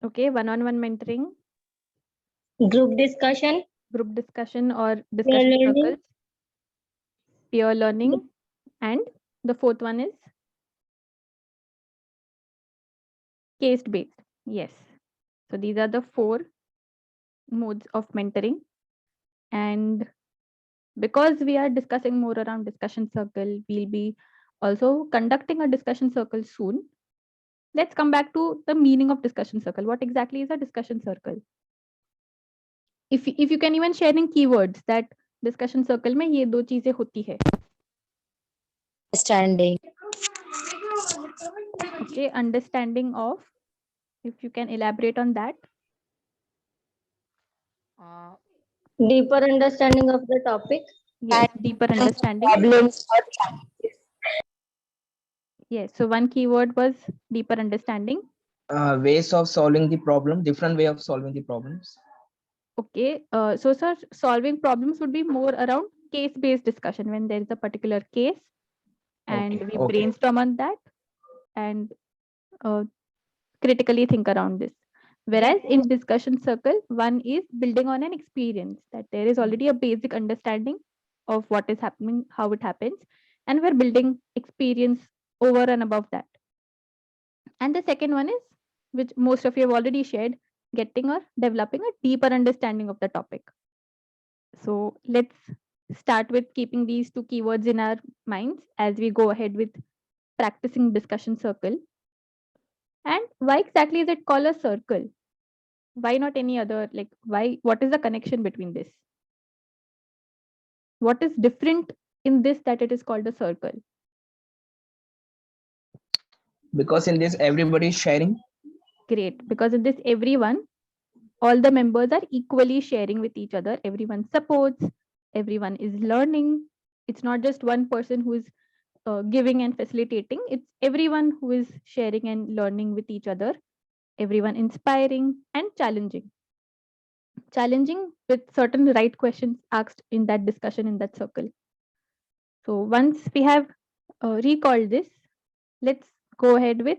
Okay, one-on-one mentoring, Group discussion, group discussion or peer discussion learning, circles, peer learning, and the fourth one is case based. Yes. So these are the four modes of mentoring. And because we are discussing more around discussion circle, we'll be also conducting a discussion circle soon. Let's come back to the meaning of discussion circle. What exactly is a discussion circle? If you can even share in keywords that discussion circle में ये दो चीजें होती है. Understanding. Okay, understanding of. If you can elaborate on that. deeper understanding of the topic, Yes, deeper understanding. Problems or challenges. Yes, so one keyword was deeper understanding. Ways of solving the problem, different way of solving the problems. Okay, so sir, solving problems would be more around case-based discussion when there is a particular case and we brainstorm on that and critically think around this. Whereas in discussion circle, one is building on an experience that there is already a basic understanding of what is happening, how it happens, and we're building experience over and above that. And the second one is, which most of you have already shared, getting or developing a deeper understanding of the topic. So let's start with keeping these two keywords in our minds as we go ahead with practicing discussion circle. And why exactly is it called a circle? Why not any other? Like, why? What is the connection between this? What is different in this that it is called a circle? Because in this everybody is sharing. Great, because in this everyone, all the members are equally sharing with each other. Everyone supports. Everyone is learning. It's not just one person who is giving and facilitating. It's everyone who is sharing and learning with each other. Everyone inspiring and challenging. Challenging with certain right questions asked in that discussion in that circle. So once we have recalled this, let's go ahead with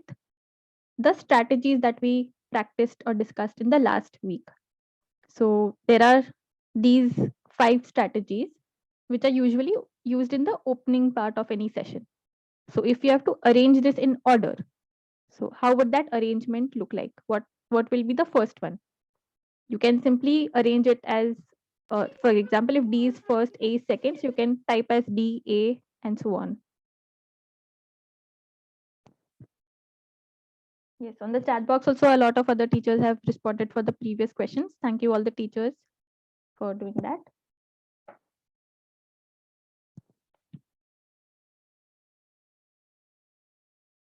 the strategies that we practiced or discussed in the last week. So there are these 5 strategies which are usually used in the opening part of any session. So if you have to arrange this in order, so how would that arrangement look like? What will be the first one? You can simply arrange it as, for example, if D is first, A is second, so you can type as D, A, and so on. Yes, on the chat box also a lot of other teachers have responded for the previous questions. Thank you all the teachers for doing that.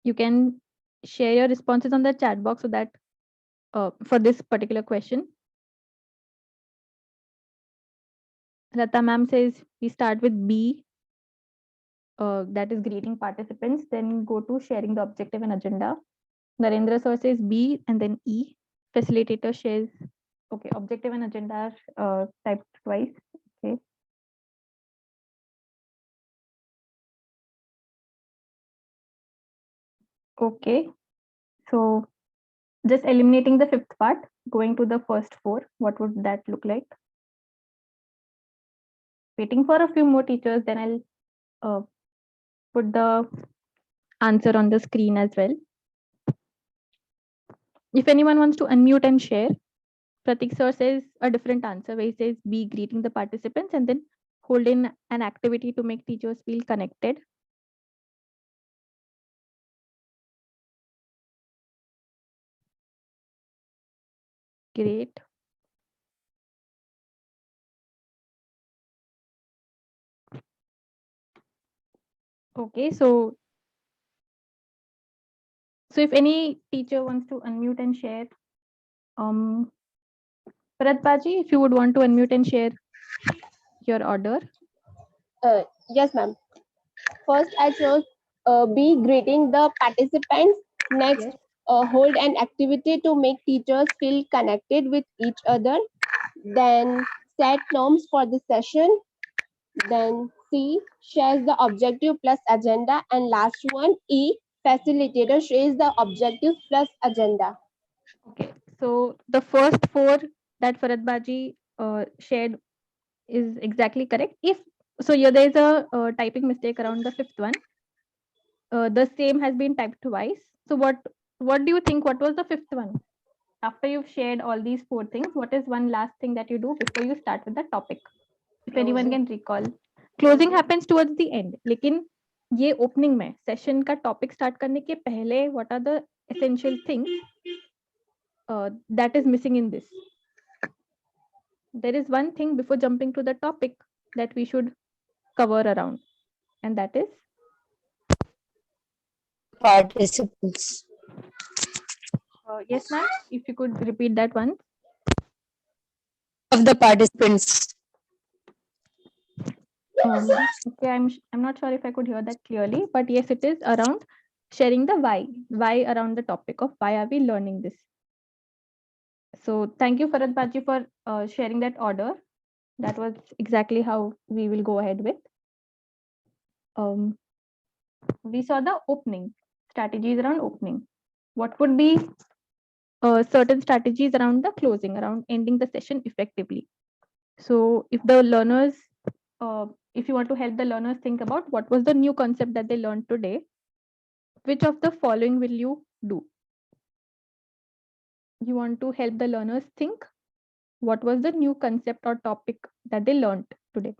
You can share your responses on the chat box so that for this particular question. Lata ma'am says we start with B, that is greeting participants, then go to sharing the objective and agenda. Narendra sir says B and then E. Facilitator shares, okay, objective and agenda are typed twice. Okay. Okay. So just eliminating the fifth part, going to the first 4, what would that look like? Waiting for a few more teachers, then I'll put the answer on the screen as well. If anyone wants to unmute and share, Pratik sir says a different answer where he says be greeting the participants and then hold in an activity to make teachers feel connected. Great. Okay, so if any teacher wants to unmute and share, Paratpaji, if you would want to unmute and share your order. Yes, ma'am. First, I chose be greeting the participants. Next, Yes. hold an activity to make teachers feel connected with each other. Then, set norms for the session. Then, C, shares the objective plus agenda. And last one, E, facilitator shares the objective plus agenda. Okay, So the first four that Farad Baji shared is exactly correct. If so, yeah, there is a typing mistake around the fifth one. The same has been typed twice. So what do you think? What was the fifth one? After you've shared all these four things, what is one last thing that you do before you start with the topic? If anyone can recall. Closing happens towards the end. लेकिन ये opening में session का topic start करने के पहले what are the essential things that is missing in this? There is one thing before jumping to the topic that we should cover around, and that is Participants. yes, ma'am. If you could repeat that one. Of the participants. Okay, I'm not sure if I could hear that clearly, but yes, it is around sharing the why around the topic of why are we learning this. So thank you, Farad Baji, for sharing that order. That was exactly how we will go ahead with. We saw the opening strategies around opening. What would be certain strategies around the closing, around ending the session effectively? So if the learners, if you want to help the learners think about what was the new concept that they learned today, which of the following will you do? You want to help the learners think what was the new concept or topic that they learned today.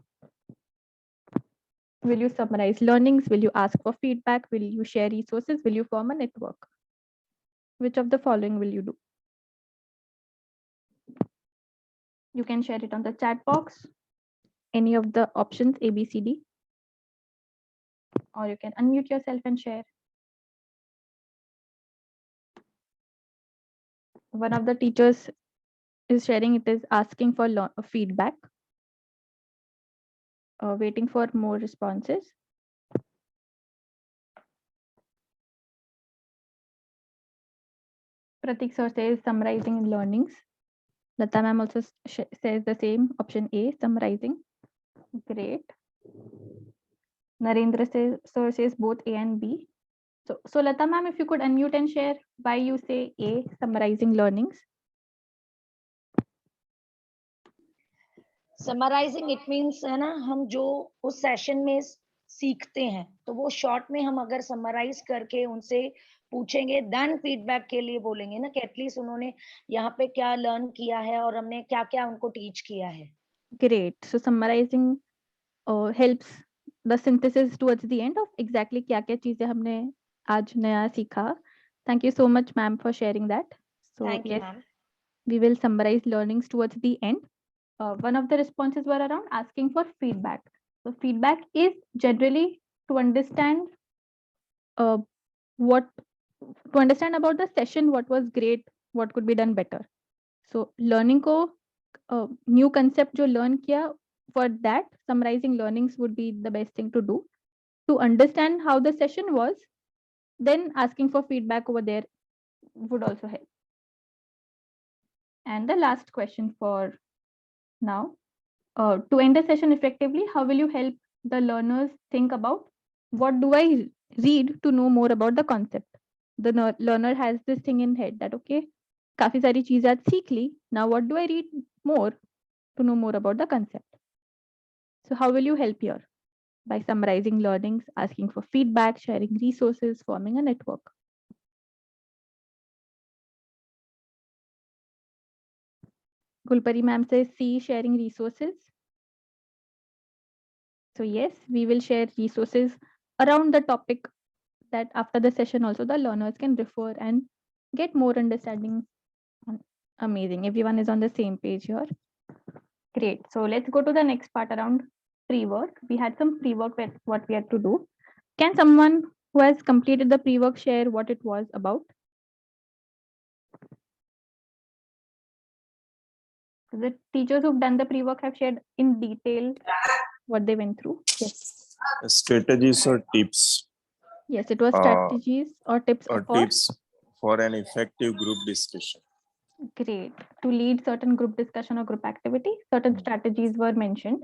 Will you summarize learnings? Will you ask for feedback? Will you share resources? Will you form a network? Which of the following will you do? You can share it on the chat box, any of the options A, B, C, D, or you can unmute yourself and share. One of the teachers is sharing it is asking for feedback, waiting for more responses. Pratik sir says summarizing learnings. Lata ma'am also says the same, option A, summarizing. Great. Narendra sir says both A and B. So Lata ma'am, if you could unmute and share why you say A, summarizing learnings. Summarising it means है ना, हम जो उस session में सीखते हैं तो वो शॉर्ट में हम अगर समराइज करके उनसे पूछेंगे, देन फीडबैक के लिए बोलेंगे ना कि एटलीस्ट उन्होंने यहाँ पे क्या लर्न किया है और हमने क्या क्या उनको टीच किया है. Great. So summarizing helps the synthesis towards the end of exactly क्या क्या चीजें हमने आज नया सीखा. Thank you so much, ma'am, for sharing that. So Thank you, yes, ma'am. we will summarize learnings towards the end. One of the responses were around asking for feedback. So feedback is generally to understand what to understand about the session, what was great, what could be done better. So learning को new concept जो learn किया, for that summarizing learnings would be the best thing to do. To understand how the session was, then asking for feedback over there would also help. And the last question for now, to end the session effectively, how will you help the learners think about what do I read to know more about the concept? The learner has this thing in head that okay, काफी सारी चीजें आज सीख ली. Now what do I read more to know more about the concept? So how will you help here? By summarizing learnings, asking for feedback, sharing resources, forming a network. Gulpari ma'am says C, sharing resources. So yes, we will share resources around the topic that after the session also the learners can refer and get more understanding. Amazing. Everyone is on the same page here. Great. So let's go to the next part around pre-work. We had some pre-work with what we had to do. Can someone who has completed the pre-work share what it was about? The teachers who've done the pre-work have shared in detail what they went through. Yes. Strategies or tips Yes, it was strategies or tips or for tips for an effective group discussion. great. To lead certain group discussion or group activity, certain strategies were mentioned.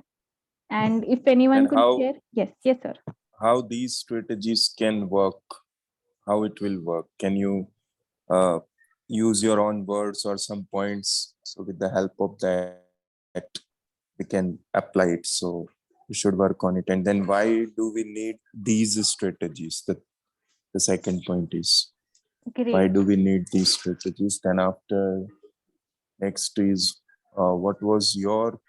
And if anyone And could how- share, yes, sir. How these strategies can work, how it will work. Can you use your own words or some points. So with the help of that, we can apply it. So we should work on it. And then why do we need these strategies? The second point is why Great. do we need these strategies? Then after next is what was your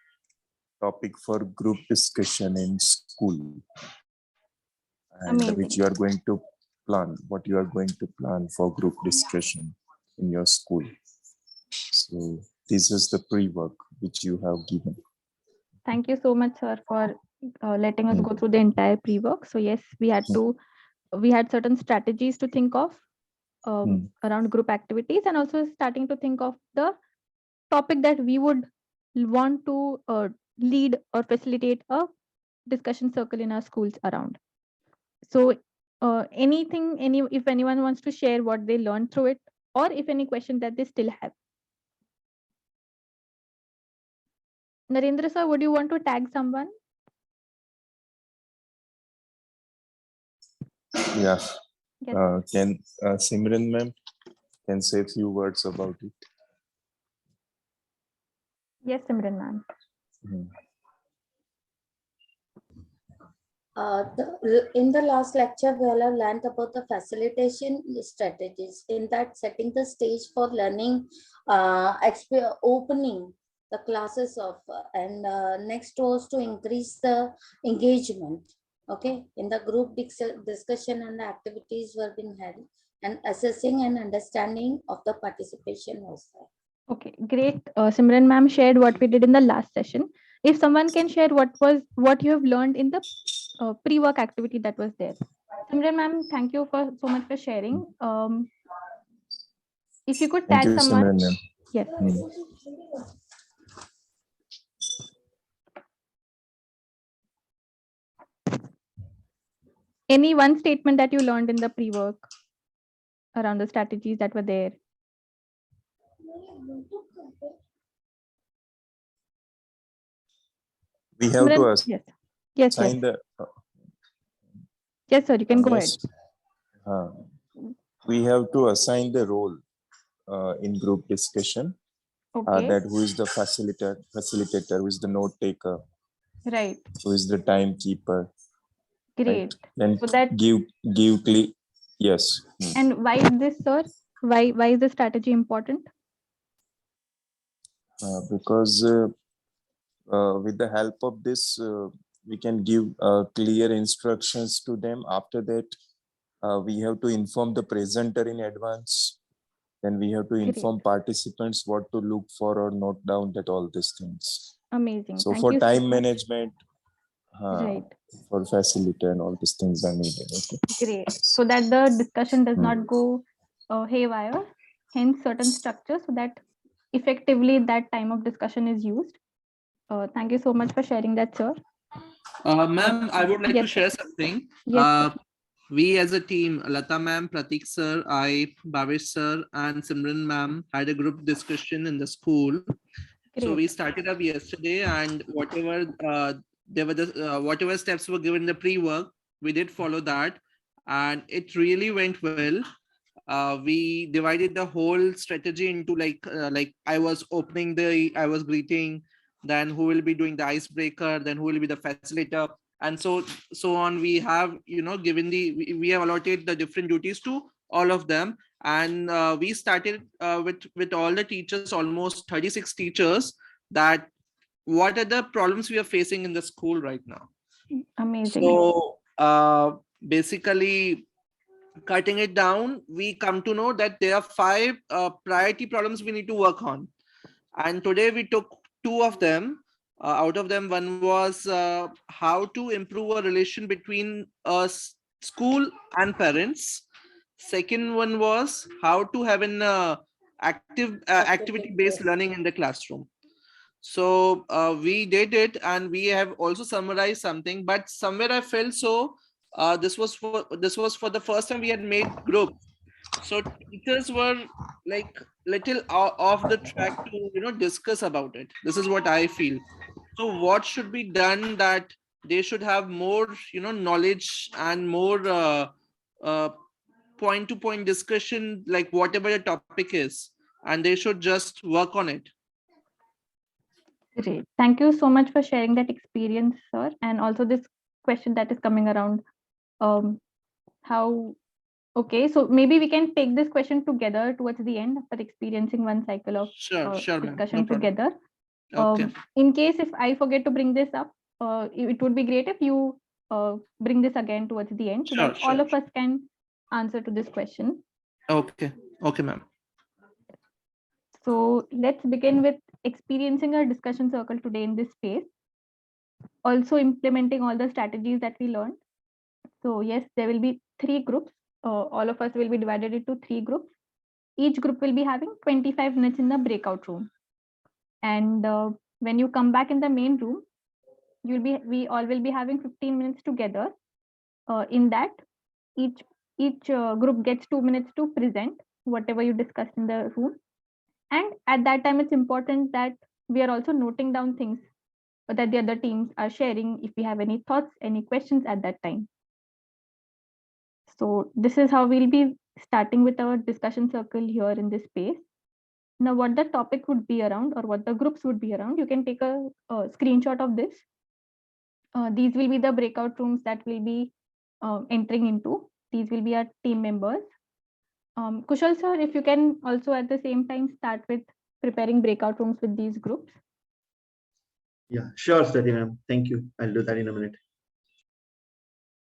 topic for group discussion in school? And which Amazing. you are going to plan, what you are going to plan for group discussion in your school. So this is the pre-work which you have given. Thank you so much, sir, for letting us Hmm. go through the entire pre-work. So yes, we had certain strategies to think of around group activities, and also starting to think of the topic that we would want to lead or facilitate a discussion circle in our schools around. So if anyone wants to share what they learned through it, or if any question that they still have. Narendra sir, would you want to tag someone? Yeah. Yes. Can Simran ma'am can say a few words about it? Yes, Simran ma'am. In the last lecture, we all have learned about the facilitation strategies. In that, setting the stage for learning, opening the classes of, and next was to increase the engagement. Okay, in the group discussion and the activities were being held, and assessing and understanding of the participation was there. Okay, great. Simran ma'am shared what we did in the last session. If someone can share what you have learned in the pre-work activity that was there. Simran ma'am, thank you for so much for sharing. If you could Thank tag you, someone. Simran ma'am. Yes. Any one statement that you learned in the pre-work around the strategies that were there? We have Simran, to yes. Yes, yes. assign the Yes, sir, you can go ahead. yes. We have to assign the role in group discussion. Okay. That who is the facilitator, who is the note taker, Right. who is the timekeeper. Great. Right? Then So that give clear. Yes. and why is this, sir? Why is the strategy important? Because with the help of this, we can give clear instructions to them. After that, we have to inform the presenter in advance. Then we have to inform participants what to look for or note down that all these things. Amazing. So Thank for you time so much. management, Right. for facility and all these things are needed. Okay. Great. So that the discussion does not go haywire, hence certain structures so that effectively that time of discussion is used. Thank you so much for sharing that, sir. Ma'am, I would like yes, to share something. Yes, We as a team, Lata ma'am, Pratik sir, I, Bhavesh sir, and Simran ma'am had a group discussion in the school. So we started up yesterday, and whatever whatever steps were given in the pre-work, we did follow that, and it really went well. We divided the whole strategy into like I was greeting, then who will be doing the icebreaker, then who will be the facilitator, and so on. We have given we have allotted the different duties to all of them, and we started with all the teachers, almost 36 teachers, that what are the problems we are facing in the school right now. Amazing. So basically, cutting it down, we come to know that there are 5 priority problems we need to work on, and today we took 2 of them. Out of them, one was how to improve a relation between school and parents. Second one was how to have an activity based learning in the classroom. So we did it, and we have also summarized something, but somewhere I felt so this was for the first time we had made group, so teachers were like little off the track to discuss about it. This is what I feel. So what should be done that they should have more knowledge and more point to point discussion, like whatever the topic is, and they should just work on it. Great. Thank you so much for sharing that experience, sir. And also this question that is coming around, how, okay, so maybe we can take this question together towards the end after experiencing one cycle of Sure, ma'am. No discussion problem. together. Okay. In case if I forget to bring this up, it would be great if you bring this again towards the end so Sure, that all sure. of us can answer to this question. Okay. Okay, ma'am. So let's begin with experiencing a discussion circle today in this space. Also implementing all the strategies that we learned. So yes, there will be 3 groups. All of us will be divided into 3 groups. Each group will be having 25 minutes in the breakout room. And when you come back in the main room, we all will be having 15 minutes together. In that, each group gets 2 minutes to present whatever you discussed in the room. And at that time, it's important that we are also noting down things that the other teams are sharing if we have any thoughts, any questions at that time. So this is how we'll be starting with our discussion circle here in this space. Now, what the topic would be around or what the groups would be around, you can take a screenshot of this. These will be the breakout rooms that we'll be entering into. These will be our team members. Kushal sir, if you can also at the same time start with preparing breakout rooms with these groups. Yeah, sure, Swati ma'am. Thank you. I'll do that in a minute.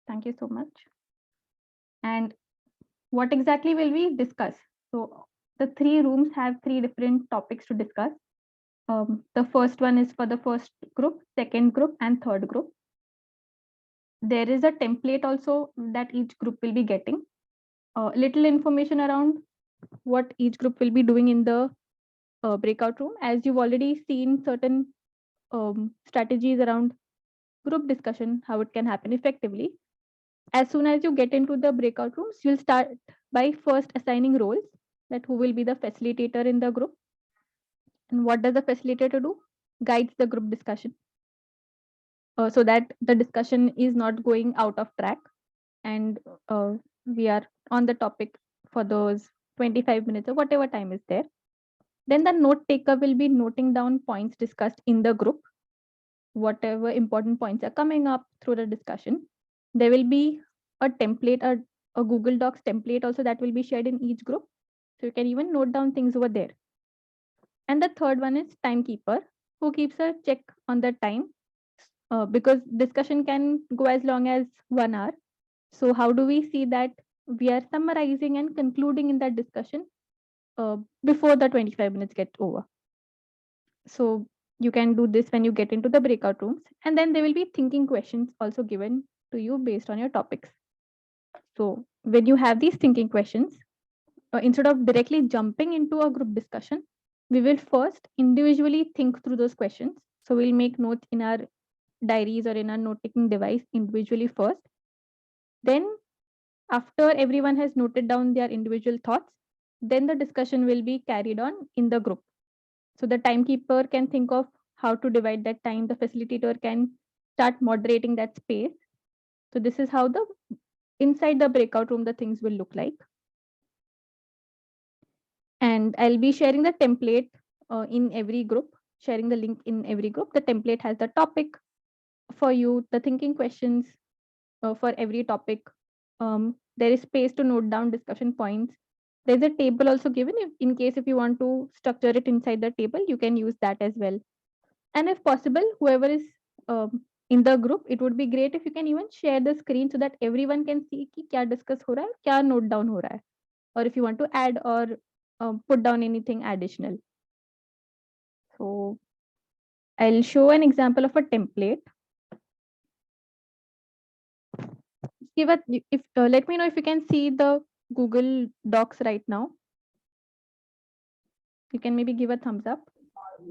Thank you so much. And what exactly will we discuss? So the 3 rooms have 3 different topics to discuss. The first one is for the first group, second group, and third group. There is a template also that each group will be getting. Little information around what each group will be doing in the breakout room. As you've already seen certain strategies around group discussion, how it can happen effectively. As soon as you get into the breakout rooms, you'll start by first assigning roles, that who will be the facilitator in the group. And what does the facilitator do? Guides the group discussion so that the discussion is not going out of track and we are on the topic for those 25 minutes or whatever time is there. Then the note taker will be noting down points discussed in the group, whatever important points are coming up through the discussion. There will be a template, a Google Docs template also that will be shared in each group. So you can even note down things over there. And the third one is timekeeper, who keeps a check on the time because discussion can go as long as 1 hour. So how do we see that we are summarizing and concluding in that discussion before the 25 minutes get over? So you can do this when you get into the breakout rooms, and then there will be thinking questions also given to you based on your topics. So when you have these thinking questions, instead of directly jumping into a group discussion, we will first individually think through those questions. So we'll make notes in our diaries or in our note taking device individually first. Then after everyone has noted down their individual thoughts, then the discussion will be carried on in the group. So the timekeeper can think of how to divide that time. The facilitator can start moderating that space. So this is how the inside the breakout room, the things will look like. And I'll be sharing the template in every group, sharing the link in every group. The template has the topic for you, the thinking questions for every topic. There is space to note down discussion points. There's a table also given in case if you want to structure it inside the table, you can use that as well. And if possible, whoever is in the group, it would be great if you can even share the screen so that everyone can see ki kya discuss ho raha hai, kya note down ho raha hai, or if you want to add or put down anything additional. So I'll show an example of a template. Give a, if let me know if you can see the Google Docs right now. You can maybe give a thumbs up.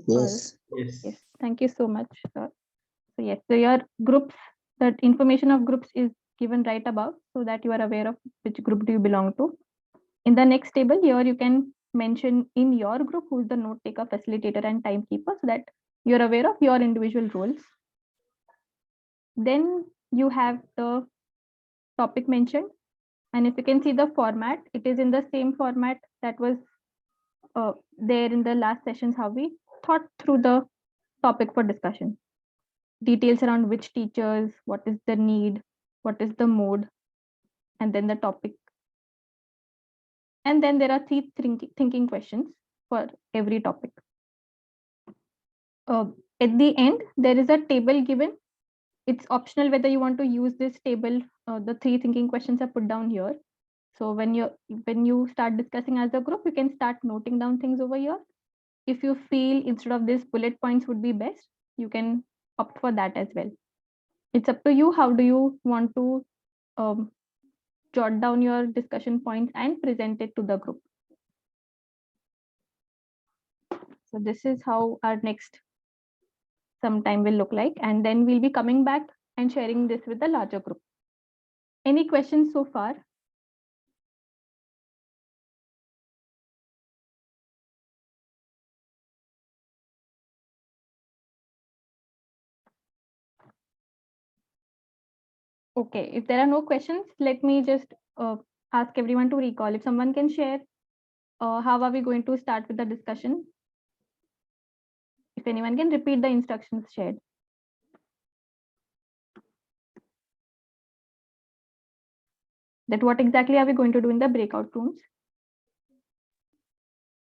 Yes. Yes. Thank you so much, sir. So yes, so your groups, that information of groups is given right above so that you are aware of which group do you belong to. In the next table here, you can mention in your group who's the note taker, facilitator, and timekeeper so that you're aware of your individual roles. Then you have the topic mentioned And if you can see the format, it is in the same format that was there in the last sessions, how we thought through the topic for discussion. Details around which teachers, what is the need, what is the mode, and then the topic. And then there are 3 thinking questions for every topic. At the end, there is a table given. It's optional whether you want to use this table. The 3 thinking questions are put down here. So when you start discussing as a group, you can start noting down things over here. If you feel instead of this bullet points would be best, you can opt for that as well. It's up to you. How do you want to jot down your discussion points and present it to the group? So this is how our next sometime will look like, and then we'll be coming back and sharing this with the larger group. Any questions so far? Okay, if there are no questions, let me just ask everyone to recall. If someone can share, how are we going to start with the discussion? If anyone can repeat the instructions shared. That what exactly are we going to do in the breakout rooms?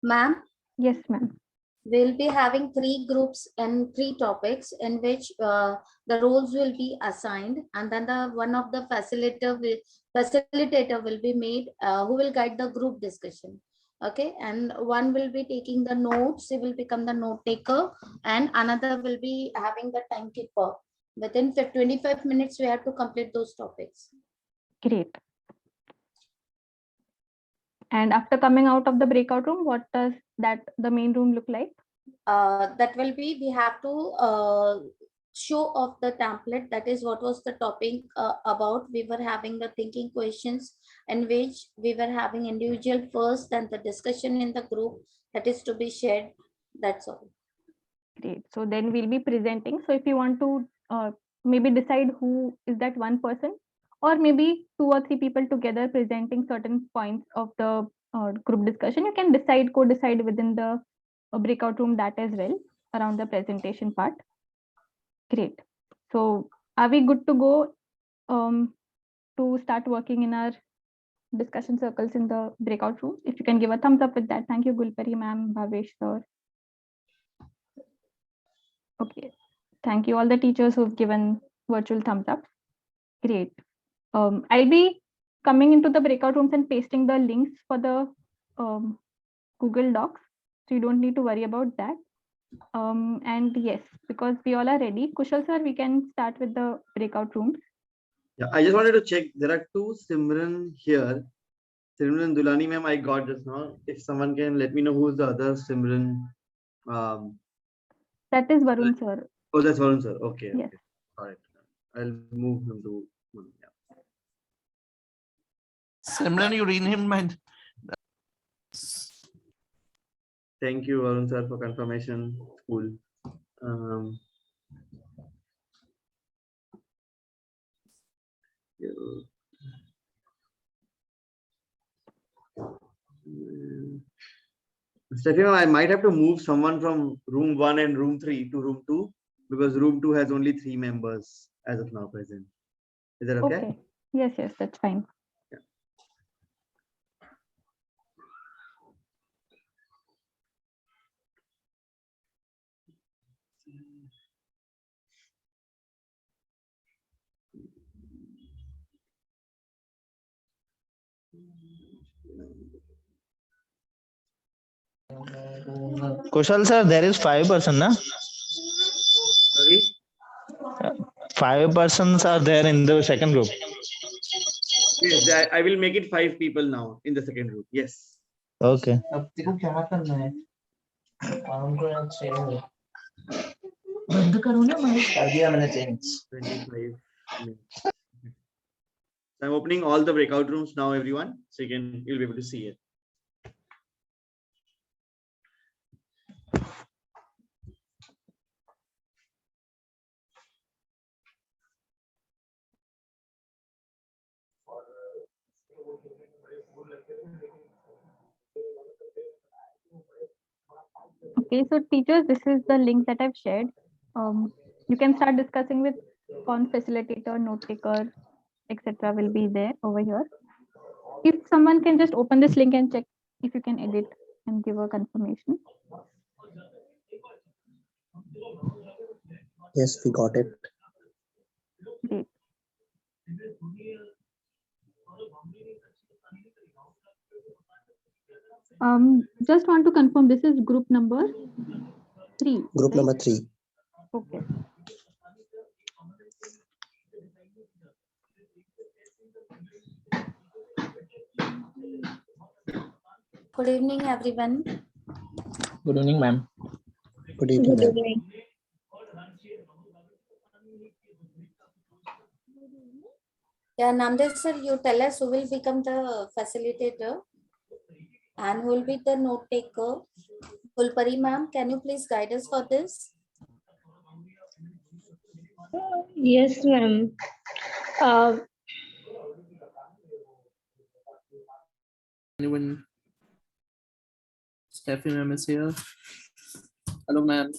Ma'am, Yes, ma'am. we'll be having 3 groups and 3 topics in which the roles will be assigned, and then the one of the facilitator will be made who will guide the group discussion. Okay, and one will be taking the notes, he will become the note taker, and another will be having the timekeeper. Within 25 minutes, we have to complete those topics. Great. And after coming out of the breakout room, what does the main room look like? That will be, we have to show off the template. That is what was the topic about. We were having the thinking questions in which we were having individual first and the discussion in the group that is to be shared. That's all. Great. So then we'll be presenting. So if you want to maybe decide who is that one person, or maybe 2 or 3 people together presenting certain points of the group discussion, you can co-decide within the breakout room that as well around the presentation part. Great. So are we good to go to start working in our discussion circles in the breakout room? If you can give a thumbs up with that. Thank you, Gulpari ma'am, Bhavesh sir. Okay. Thank you all the teachers who've given virtual thumbs up. Great. I'll be coming into the breakout rooms and pasting the links for the Google Docs. So you don't need to worry about that. And yes, because we all are ready. Kushal sir, we can start with the breakout rooms. Yeah, I just wanted to check. There are 2 Simran here. Simran Dulani ma'am, I got just now. If someone can let me know who's the other Simran. That is Varun sir. Oh, that's Varun sir. Okay. Yes. Okay. All right. I'll move him to. Yeah. Simran, you renamed my. Thank you, Varun sir, for confirmation. Cool. Stephanie, I might have to move someone from room 1 and room 3 to room 2 because room 2 has only 3 members as of now present. Is that okay? Okay. Yes, that's fine. Yeah. Kushal sir, there is 5%, na? Sorry? 5 persons are there in the second group. Yes, I will make it 5 people now in the second group. Yes. Okay. बंद करो ना mic कर दिया मैंने change 25 minutes. So I'm opening all the breakout rooms now, everyone, so you'll be able to see it. Okay, so teachers, this is the link that I've shared. You can start discussing with on facilitator, note taker, etc. will be there over here. If someone can just open this link and check if you can edit and give a confirmation. Yes, we got it. Great. Just want to confirm this is group number 3. Group right? number 3. Okay. Good evening, everyone. Good evening, ma'am. Good evening, ma'am. Yeah, Namdev sir, you tell us who will become the facilitator and who will be the note taker. Gulpari ma'am, can you please guide us for this? Yes, ma'am. Anyone? Steffi ma'am is here. Hello, ma'am.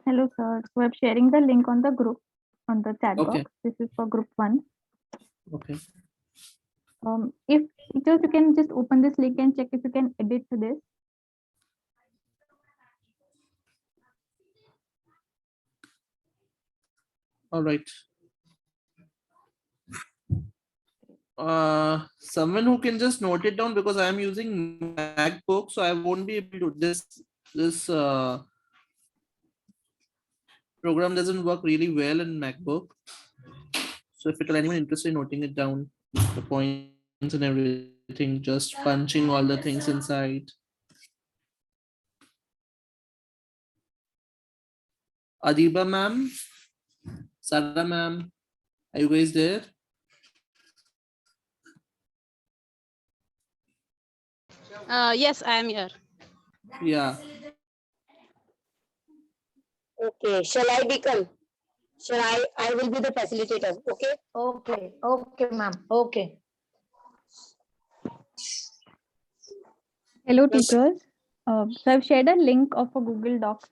Hello, sir. So I'm sharing the link on the group on the chat Okay. box. This is for group 1. Okay. If teachers, you can just open this link and check if you can edit to this. All right. Someone who can just note it down, because I am using MacBook, so I won't be able to. This program doesn't work really well in MacBook. So if anyone interested in noting it down, the points and everything, just punching all the things inside. Adiba ma'am, Sarah ma'am, are you guys there? Yes, I am here. Yeah. Okay, shall I become? Shall I will be the facilitator, okay? Okay, ma'am. Okay. Hello, teachers. So I've shared a link of a Google Doc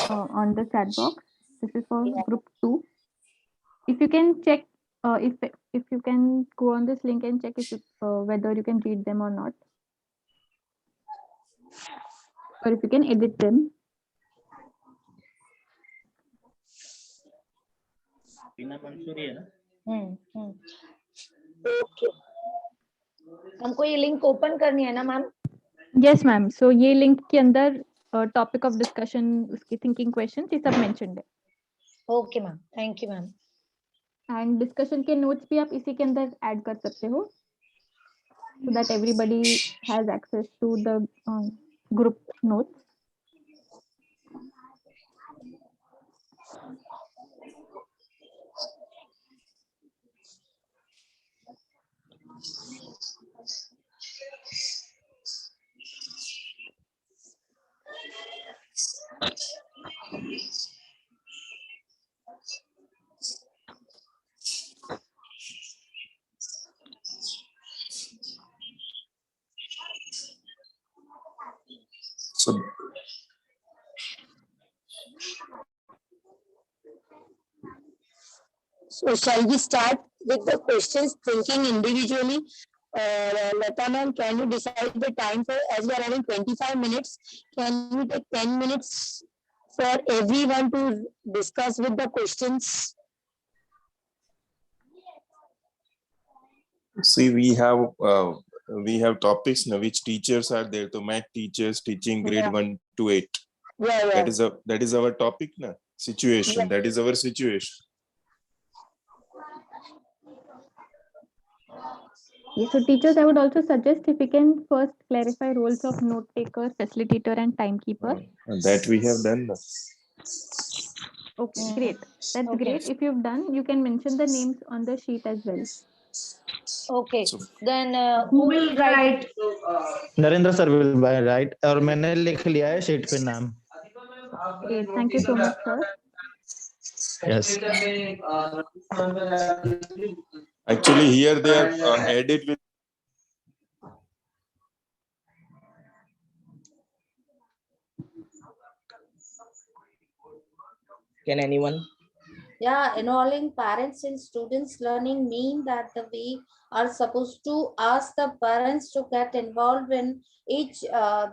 on the chat box. This is for group 2. If you can check, if you can go on this link and check if you, whether you can read them or not, or if you can edit them. Okay. हमको ये link open करनी है ना ma'am? Yes, ma'am. So ये link के अंदर topic of discussion, उसकी thinking questions ये सब mentioned है. Okay, ma'am. Thank you, ma'am. And discussion के notes भी आप इसी के अंदर add कर सकते हो, so that everybody has access to the group notes. So So shall we start with the questions thinking individually? Lata ma'am, can you decide the time for, as we are having 25 minutes, can we take 10 minutes for everyone to discuss with the questions? see, we have topics now which teachers are there. So math teachers teaching grade 1 to 8. Yeah. That is our topic now. Situation. Yeah. That is our situation. Yes, so teachers, I would also suggest if we can first clarify roles of note taker, facilitator, and timekeeper. And that we have done now. Okay, great. That's Okay. great. If you've done, you can mention the names on the sheet as well. Okay. So- Then who will write? Narendra sir will write और मैंने लिख लिया है sheet पे नाम. Great. Thank you so much, sir. Yes. Actually, here they are added with. Can anyone? Yeah, involving parents in students' learning mean that we are supposed to ask the parents to get involved in each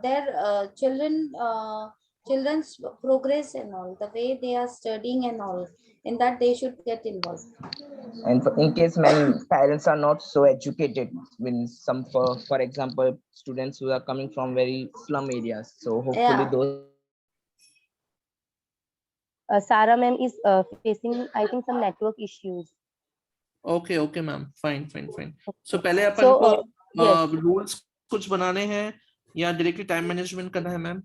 their children's progress and all, the way they are studying and all. In that they should get involved. And in case many parents are not so educated, when some for example students who are coming from very slum areas, so hopefully Yeah. those. Sarah ma'am is facing, I think, some network issues. Okay, okay, ma'am. Fine, fine, fine. So पहले अपन So, को yes. rules कुछ बनाने हैं या directly time management करना है, ma'am?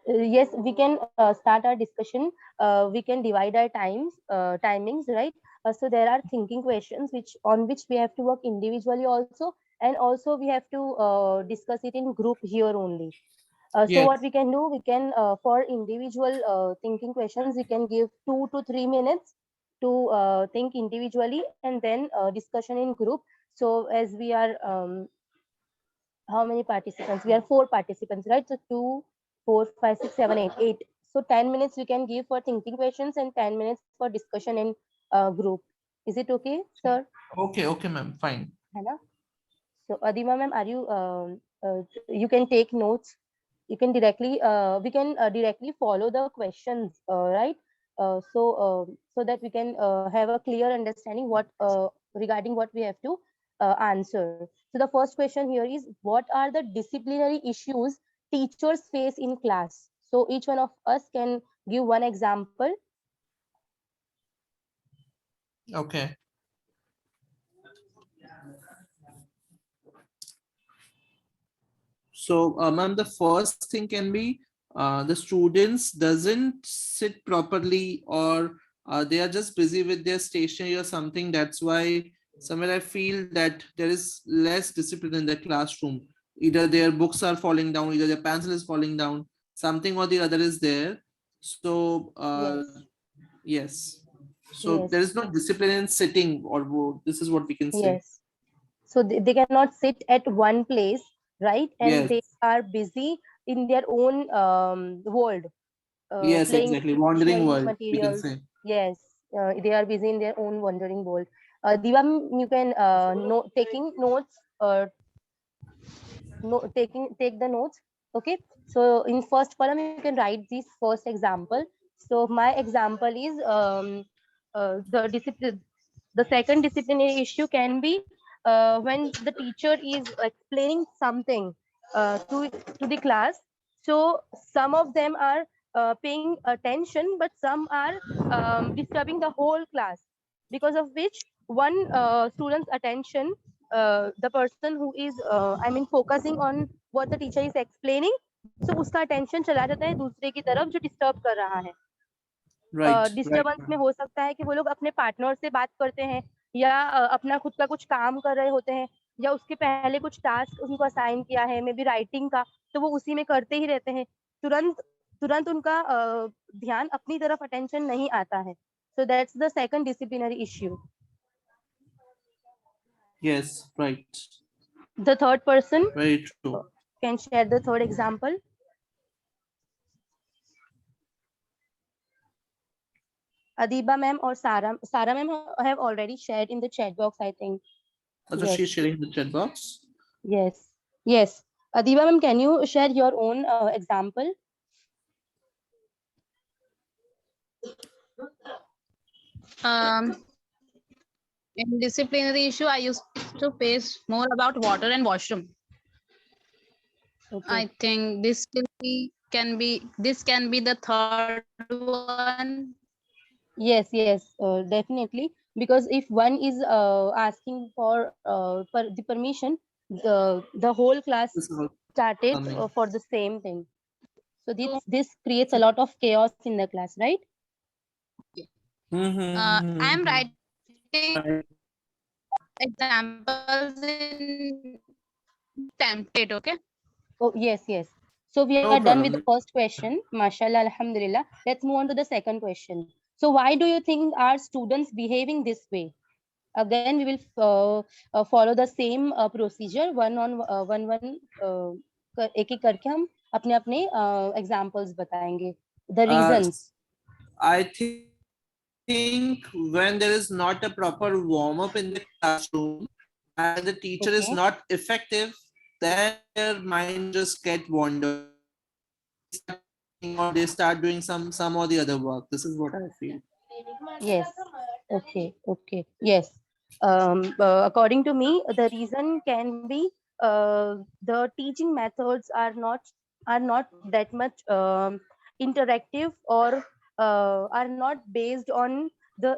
Yes, we can start our discussion. We can divide our timings, right? So there are thinking questions on which we have to work individually also, and also we have to discuss it in group here only. So Yes. what we can do, we can for individual thinking questions, we can give 2 to 3 minutes to think individually, and then discussion in group. So as we are how many participants? We are 4 participants, right? So 2, 4, 5, 6, 7, 8, 8. So 10 minutes we can give for thinking questions and 10 minutes for discussion in group. Is it okay, sir? Okay, okay, ma'am. Fine. Hannah? So Adima ma'am, are you? You can take notes. You can directly. We can directly follow the questions, right? So that we can have a clear understanding what regarding what we have to answer. So the first question here is, what are the disciplinary issues teachers face in class? So each one of us can give one example. Okay. So, ma'am, the first thing can be the students doesn't sit properly, or they are just busy with their stationery or something. That's why somewhere I feel that there is less discipline in the classroom. Either their books are falling down, either their pencil is falling down, something or the other is there. So, yes. So Yes. there is no discipline in sitting, or this is what we can say. Yes. So they cannot sit at one place, right? And Yes. they are busy in their own world, Yes, playing exactly. Wandering stationery world, we can materials. say. Yes, they are busy in their own wandering world. Divam, you can taking notes, take the notes. Okay, so in first column you can write this first example. So my example is the discipline. The second disciplinary issue can be when the teacher is explaining something to the class. So some of them are paying attention, but some are disturbing the whole class, because of which one student's attention, the person who is I mean focusing on what the teacher is explaining, so uska attention चला जाता है दूसरे की तरफ जो disturb कर रहा है. Right. डिस्टर्बेंस में हो सकता है कि वो लोग अपने पार्टनर से बात करते हैं, या अपना खुद का कुछ काम कर रहे होते हैं, या उसके पहले कुछ टास्क उनको असाइन किया है, मे बी राइटिंग का, तो वो उसी में करते ही रहते हैं. तुरंत तुरंत उनका ध्यान अपनी तरफ अटेंशन नहीं आता है. So that's the second disciplinary issue. Yes, right. The third person Very true. can share the third example. Adiba ma'am or Sarah ma'am have already shared in the chat box, I think. So Yes. she's sharing the chat box. Yes. Yes. Adiba ma'am, can you share your own example? In disciplinary issue, I used to face more about water and washroom. Okay. I think this can be the third one. Yes, yes, definitely. Because if one is asking for the permission, the whole class This is all started coming. for the same thing. So this creates a lot of chaos in the class, right? I'm writing examples in template. Okay. Oh, yes, yes. So we No are done with problem. the first question. Mashallah, alhamdulillah. Let's move on to the second question. So why do you think are students behaving this way? Again, we will follow the same procedure. One एक एक करके हम अपने अपने examples बताएंगे. The reasons. I think when there is not a proper warm up in the classroom and the teacher is Okay. not effective, then their mind just get wandered or they start doing some or the other work. This is what I feel. Yes. Okay. Okay. Yes. According to me, the reason can be the teaching methods are not that much interactive, or are not based on the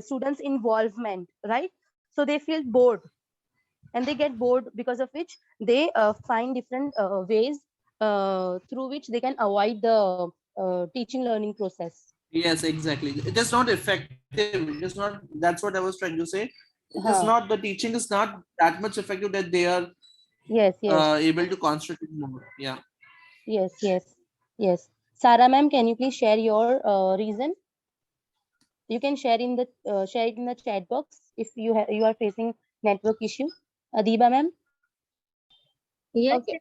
students' involvement, right? So they feel bored, and they get bored, because of which they find different ways through which they can avoid the teaching learning process. Yes, exactly. It is not effective. It is not. That's what I was trying to say. It is Huh. not. The teaching is not that much effective that they are Yes, yes, able to concentrate more. Yeah. yes, yes, yes. Sarah ma'am, can you please share your reason? You can share it in the chat box if you are facing network issue. Adiba ma'am. Yes, Okay.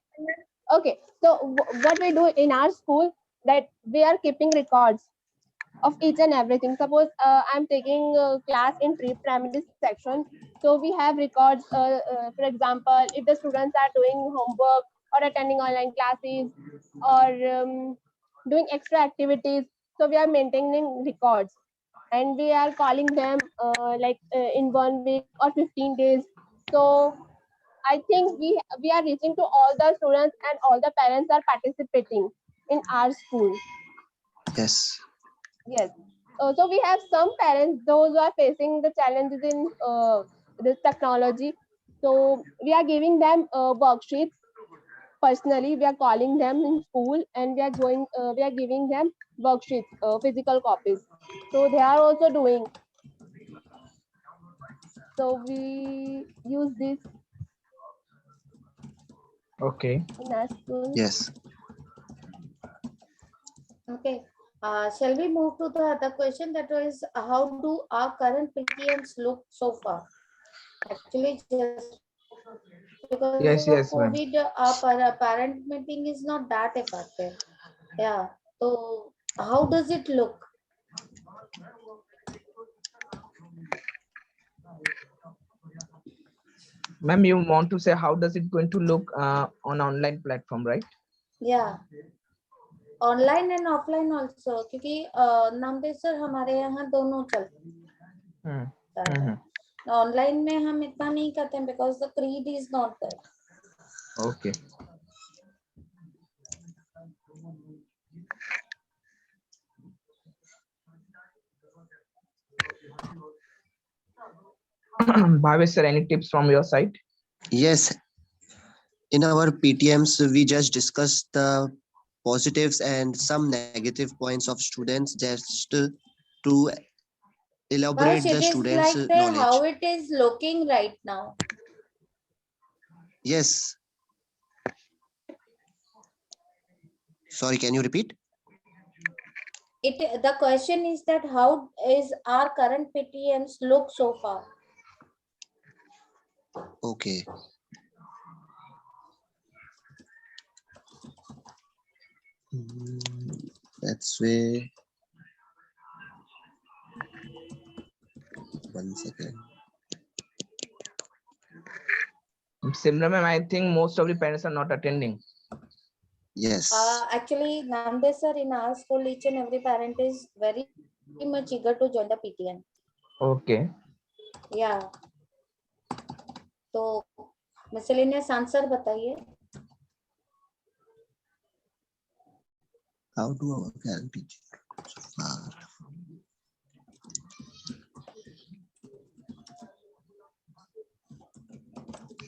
Okay. So what we do in our school, that we are keeping records of each and everything. Suppose I'm taking class in pre-primary section, so we have records. For example, if the students are doing homework or attending online classes or doing extra activities, so we are maintaining records, and we are calling them in 1 week or 15 days. So I think we are reaching to all the students, and all the parents are participating in our school. Yes. Yes. So we have some parents, those who are facing the challenges in this technology. So we are giving them worksheets. Personally, we are calling them in school, and we are giving them worksheets, physical copies. So they are also doing. So we use this Okay. in our school. Yes. Okay. Shall we move to the other question, that was how do our current PTMs look so far? Actually, just because of COVID, our Yes, yes, ma'am. parent meeting is not that effective. Yeah. So how does it look? Ma'am, you want to say how does it going to look on online platform, right? Yeah. Online and offline also, क्योंकि Namdev sir हमारे यहाँ दोनों चलता है. Online में हम इतना नहीं करते हैं because the creed is not there. Okay. Bhavesh sir, any tips from your side? Yes. In our PTMs, we just discussed the positives and some negative points of students, just to elaborate Bhavesh, the it is students' like the knowledge. how it is looking right now. Yes. Sorry, can you repeat? The question is that how is our current PTMs look so far? Okay. That's way. 1 second. Similar, ma'am, I think most of the parents are not attending. Yes. Actually, Namdev sir, in our school, each and every parent is very much eager to join the PTM. Okay. Yeah. तो miscellaneous answer बताइए. How do our current PTM so far?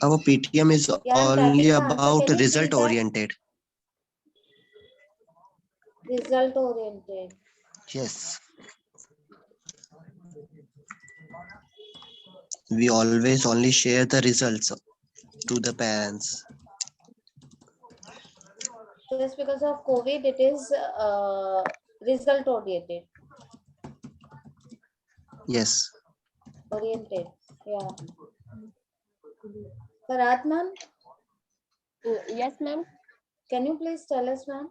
Our PTM is Yeah, I'm only typing the answer. about Can you see result that? oriented. Result oriented. Yes. We always only share the results to the parents. Just because of COVID, it is result oriented. Yes. Oriented. Yeah. Farat ma'am, Yes, ma'am. can you please tell us, ma'am?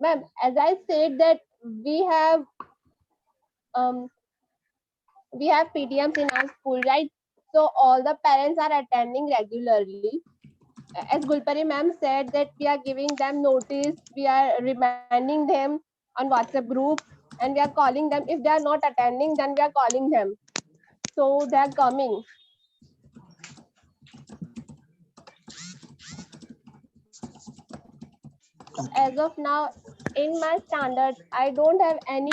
Ma'am, as I said that we have PTMs in our school, right? So all the parents are attending regularly. As Gulpari ma'am said that we are giving them notice, we are reminding them on WhatsApp group, and we are calling them. If they are not attending, then we are calling them. So they are coming. As of now, in my standards, I don't have any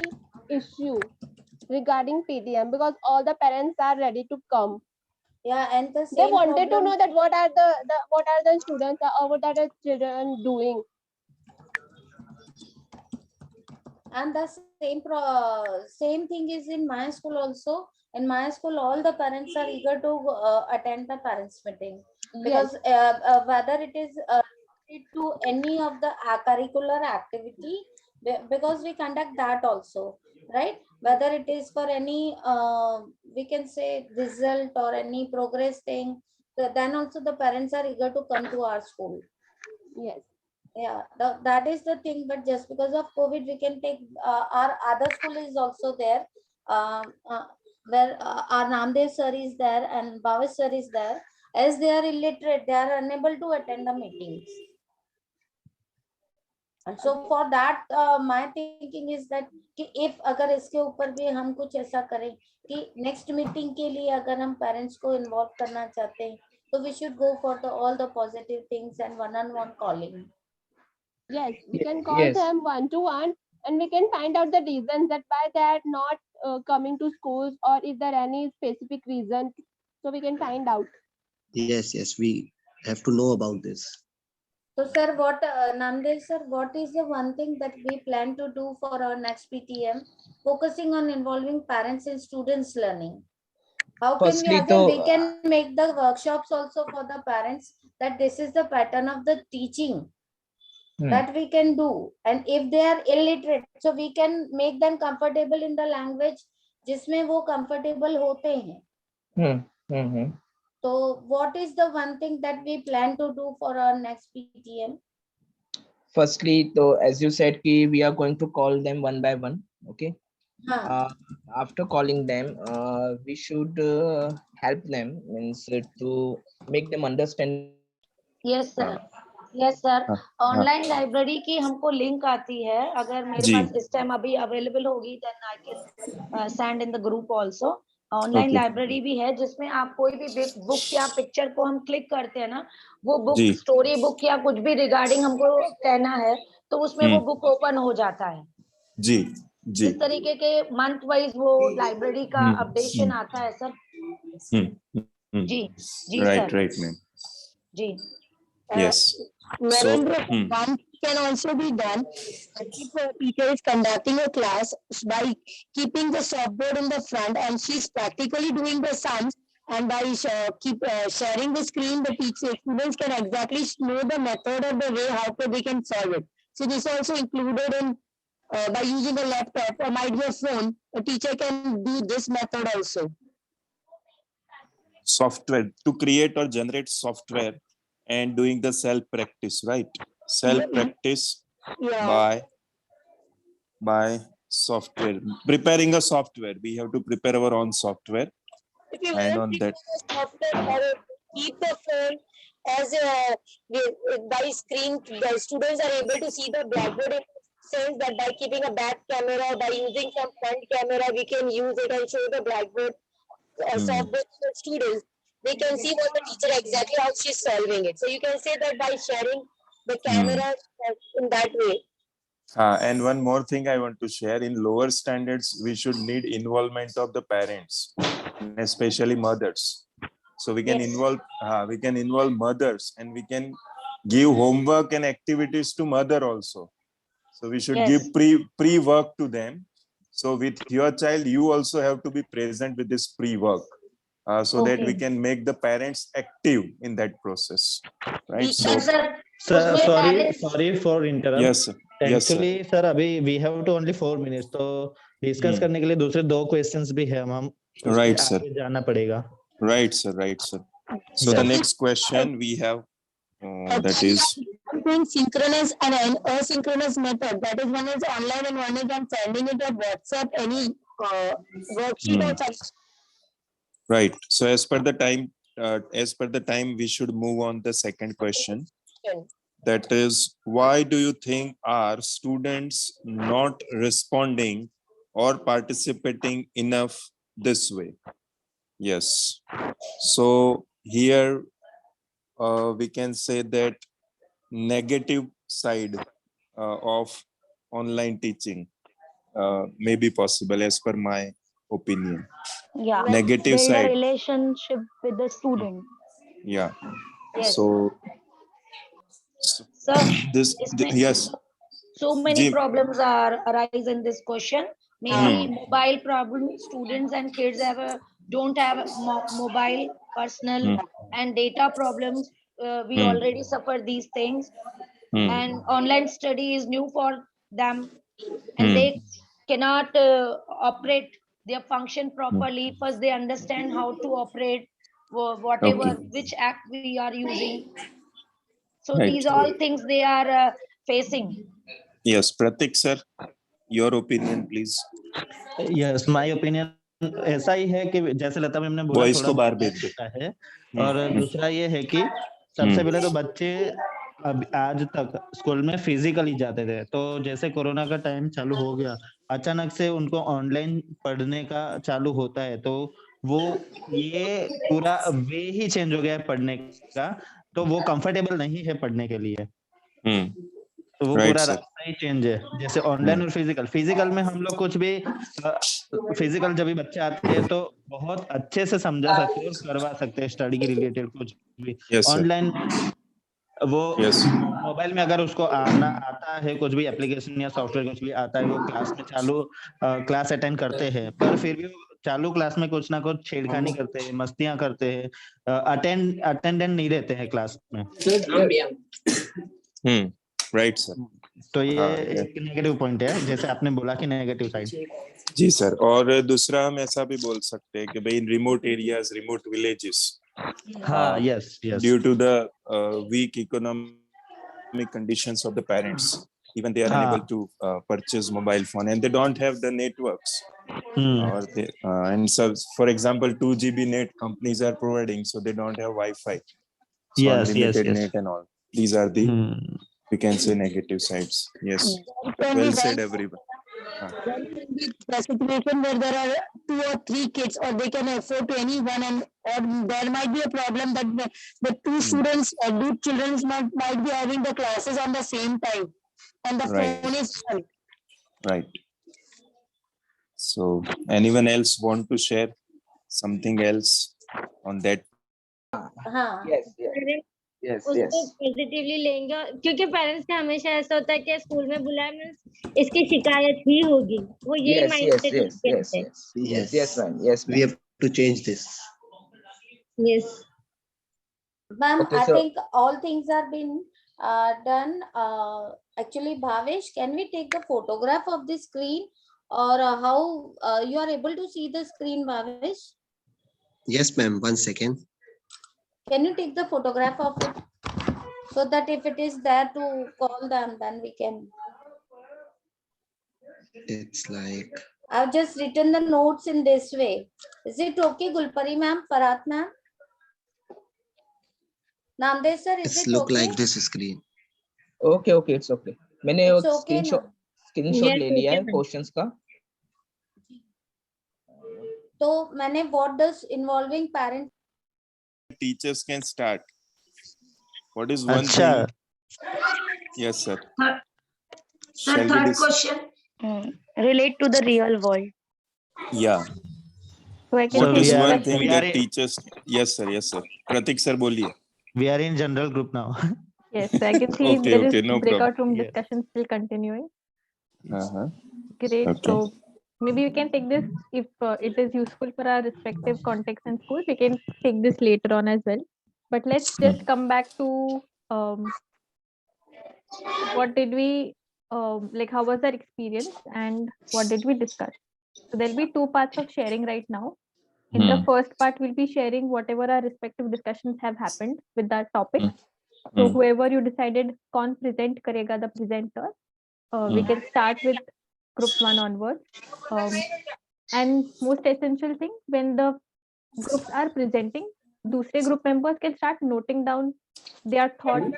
issue regarding PTM because all the parents are ready to come. Yeah, and the They same wanted to problem. know that what are the students or what are the children doing. And the same thing is in my school also. In my school, all the parents are eager to attend the parents meeting, because whether it is related to any of the curricular activity, because we conduct that also, right? Whether it is for any we can say result or any progress thing, then also the parents are eager to come to our school. Yes. Yeah, that is the thing. But just because of COVID, we can take our other school is also there, um, uh, where our Namdev sir is there and Bhavesh sir is there. As they are illiterate, they are unable to attend the meetings. And so for that, my thinking is that कि if अगर इसके ऊपर भी हम कुछ ऐसा करें कि next meeting के लिए अगर हम parents को involve करना चाहते हैं, तो we should go for all the positive things and one-on-one calling. Yes, we can call Yes. them one to one, and we can find out the reasons that why they are not coming to schools, or is there any specific reason. So we can find out. Yes, we have to know about this. So, sir, what Namdev sir, what is the one thing that we plan to do for our next PTM, focusing on involving parents and students learning? How can we Firstly, again we to can make the workshops also for the parents that this is the pattern of the teaching that we can do, and if they are illiterate, so we can make them comfortable in the language जिसमें वो comfortable होते हैं. So, what is the one thing that we plan to do for our next PTM? Firstly, so as you said, we are going to call them one by one. Okay. After calling them, we should help them, means to make them understand. Yes sir, yes sir. Online library की हमको link आती है, अगर मेरे पास इस time अभी available होगी then I can send in the group also. Online library भी है जिसमें आप कोई भी बुक या पिक्चर को हम क्लिक करते हैं ना, वो बुक स्टोरी बुक या कुछ भी रिगार्डिंग हमको कहना है तो उसमें वो बुक ओपन हो जाता है. जी जी. इस तरीके के मंथ वाइज वो लाइब्रेरी का अपडेशन आता है sir. Ji ji Right, sir. right, ma'am. Ji. Yes. Narendra, one can also be done if a teacher is conducting a class by keeping the softboard in the front and she's practically doing the sums, and by sharing the screen, the students can exactly know the method or the way how they can solve it. So this also included in by using a laptop or might be a phone, a teacher can do this method also. Software to create or generate software and doing the self practice, right? Self practice by software, preparing a software. We have to prepare our own software, and on that Software, keep the phone as by screen, the students are able to see the blackboard in the sense that by keeping a back camera, by using some front camera, we can use it and show the blackboard software to the students. They can see what the teacher exactly how she's solving it. So you can say that by sharing the camera in that way. and one more thing I want to share, in lower standards, we should need involvement of the parents, especially mothers. So we can involve mothers, and we can give homework and activities to mother also. So we should give pre-work to them. So with your child, you also have to be present with this pre-work, so that we can make the parents active in that process, right? So sir, sorry for interrupt. Yes sir. Actually sir, अभी we have to only 4 minutes, तो discuss करने के लिए दूसरे 2 questions भी है, हम right sir, आगे जाना पड़ेगा. Right sir. So the next question we have, that is between synchronous and an asynchronous method. That is, one is online and one is I'm sending it on WhatsApp, any worksheet or something. Right. So as per the time, we should move on the second question. That is, why do you think are students not responding or participating enough this way? Yes. So here we can say that negative side of online teaching may be possible as per my opinion. Yeah. Negative Build a side. relationship with the student. Yeah. Yes. So Sir, yes. so many Ji. problems arise in this question. Mainly mobile problem. Students and kids don't have mobile, personal, and data problems. We already suffer these things, and online study is new for them, and they cannot operate their function properly. First, they understand how to operate whatever which app we are using. So Right. these all things they are facing. Yes, Pratik sir, your opinion, please. Yes my opinion ऐसा ही है कि जैसे लता ma'am ने बोला Voice थोड़ा को बाहर भेज दो। होता है और दूसरा ये है कि सबसे पहले तो बच्चे अब आज तक स्कूल में फिजिकली जाते थे, तो जैसे कोरोना का टाइम चालू हो गया, अचानक से उनको ऑनलाइन पढ़ने का चालू होता है, तो वो ये पूरा वे ही चेंज हो गया है पढ़ने का, तो वो कंफर्टेबल नहीं है पढ़ने के लिए। तो वो पूरा रास्ता ही चेंज है। जैसे ऑनलाइन और फिजिकल में हम लोग कुछ भी फिजिकल जब भी बच्चे आते हैं तो बहुत अच्छे से समझा सकते हैं और करवा सकते हैं स्टडी के रिलेटेड कुछ भी। ऑनलाइन वो मोबाइल में अगर उसको आता है कुछ भी एप्लीकेशन या सॉफ्टवेयर कुछ भी आता है, वो क्लास में क्लास अटेंड करते हैं, पर फिर भी चालू क्लास में कुछ ना कुछ छेड़खानी करते हैं, मस्तियां करते हैं, अटेंडेंट नहीं रहते हैं क्लास में। Right sir. तो ये एक नेगेटिव पॉइंट है, जैसे आपने बोला कि नेगेटिव साइड। जी सर, और दूसरा हम ऐसा भी बोल सकते हैं कि भाई in remote areas, remote villages, हाँ, yes, due to the weak economic conditions of the parents, even they are unable to purchase mobile phone and they don't have the networks. Or they, and so, for example, 2 GB net companies are providing, so they don't have Wi-Fi. So unlimited net and all. These are the we can say negative sides. Yes, well said, everyone. There can be a situation where there are 2 or 3 kids, or they can afford to anyone, and or there might be a problem that the 2 students or 2 children might be having the classes on the same time, and the phone is on. Right. So, anyone else want to share something else on that? Yes. उसको positively लेंगे, क्योंकि parents का हमेशा ऐसा होता है कि school में बुलाया मींस इसकी शिकायत ही होगी, वो यही माइंडसेट लेते हैं। Yes, ma'am. Yes, we have to change this. Yes, Ma'am, Okay, I so- think all things are been done. Actually, Bhavesh, can we take the photograph of the screen, or how you are able to see the screen, Bhavesh? Yes, ma'am. 1 second. Can you take the photograph of it, so that if it is there to call them, then we can. It's like. I've just written the notes in this way. Is it okay, Gulpari ma'am, Parat ma'am? Namdev sir, is It's it look okay? like this screen. Okay, it's okay. मैंने It's okay screenshot ले लिया है questions का। तो मैंने what does involving parent Teachers can start. What is one thing? Yes, sir. Sir, third question. Relate to the real world. Yeah. So I can What say is this one question. thing that teachers? Yes, sir. Pratik sir, बोलिए. We are in general group now. Yes, so I can see Okay, there is no breakout problem. room discussion still continuing. Great. Okay. So maybe we can take this if it is useful for our respective contexts and schools. We can take this later on as well. But let's just come back to what did we like? How was our experience and what did we discuss? So there'll be 2 parts of sharing right now. In the first part, we'll be sharing whatever our respective discussions have happened with that topic. So whoever you decided कौन present करेगा, the presenter, we can start with group 1 onwards. And most essential thing, when the groups are presenting, दूसरे group members can start noting down their thoughts,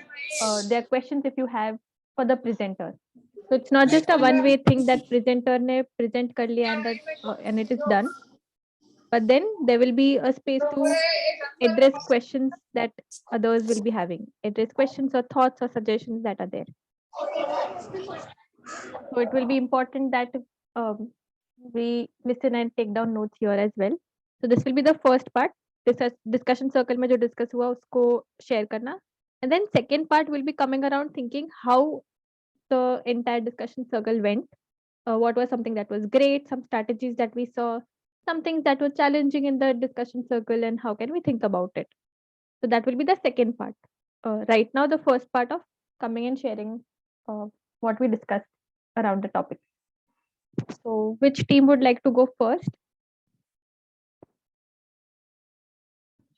their questions if you have for the presenter. So it's not just a one-way thing that presenter ने present कर लिया and it is done. But then there will be a space to address questions that others will be having, address questions or thoughts or suggestions that are there. So it will be important that we listen and take down notes here as well. So this will be the first part. Discussion circle में जो discuss हुआ उसको share करना. And then second part will be coming around thinking how the entire discussion circle went. What was something that was great, some strategies that we saw, some things that were challenging in the discussion circle, and how can we think about it. So that will be the second part. Right now, the first part of coming and sharing what we discussed around the topic. So which team would like to go first?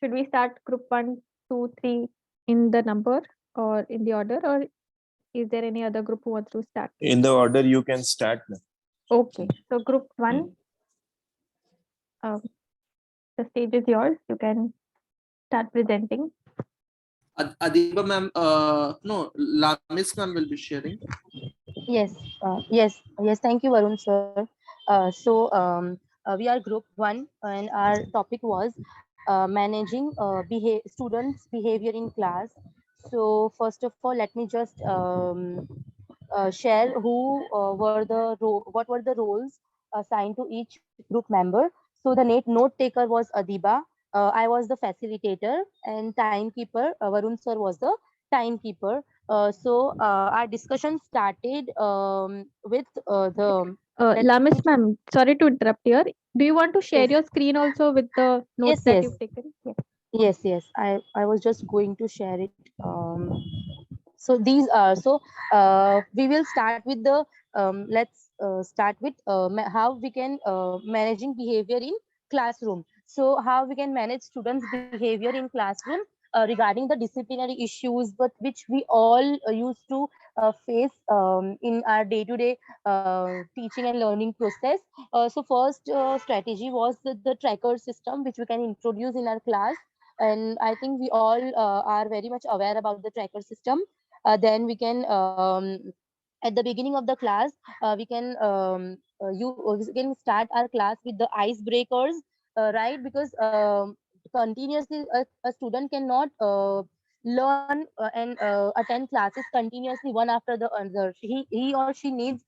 Should we start group 1, 2, 3 in the number or in the order, or is there any other group who wants to start? In the order you can start. Okay, so group 1, the stage is yours. You can start presenting. Adiba ma'am, no, Lamis ma'am will be sharing. Yes, yes. Thank you, Varun sir. We are group 1, and our topic was managing students' behavior in class. So first of all, let me just share what were the roles assigned to each group member. So the note taker was Adiba. I was the facilitator, and timekeeper. Varun sir was the timekeeper. Our discussion started with the. Lamis ma'am, sorry to interrupt here. Do you want to share your screen also with the notes that you've taken? Yes. I was just going to share it. We will start with the let's start with how we can managing behavior in classroom. So how we can manage students behavior in classroom regarding the disciplinary issues, but which we all used to face in our day-to-day teaching and learning process. So first strategy was the tracker system, which we can introduce in our class, and I think we all are very much aware about the tracker system. Then we can at the beginning of the class we can start our class with the icebreakers, right? Because continuously a student cannot learn and attend classes continuously one after the other. He or she needs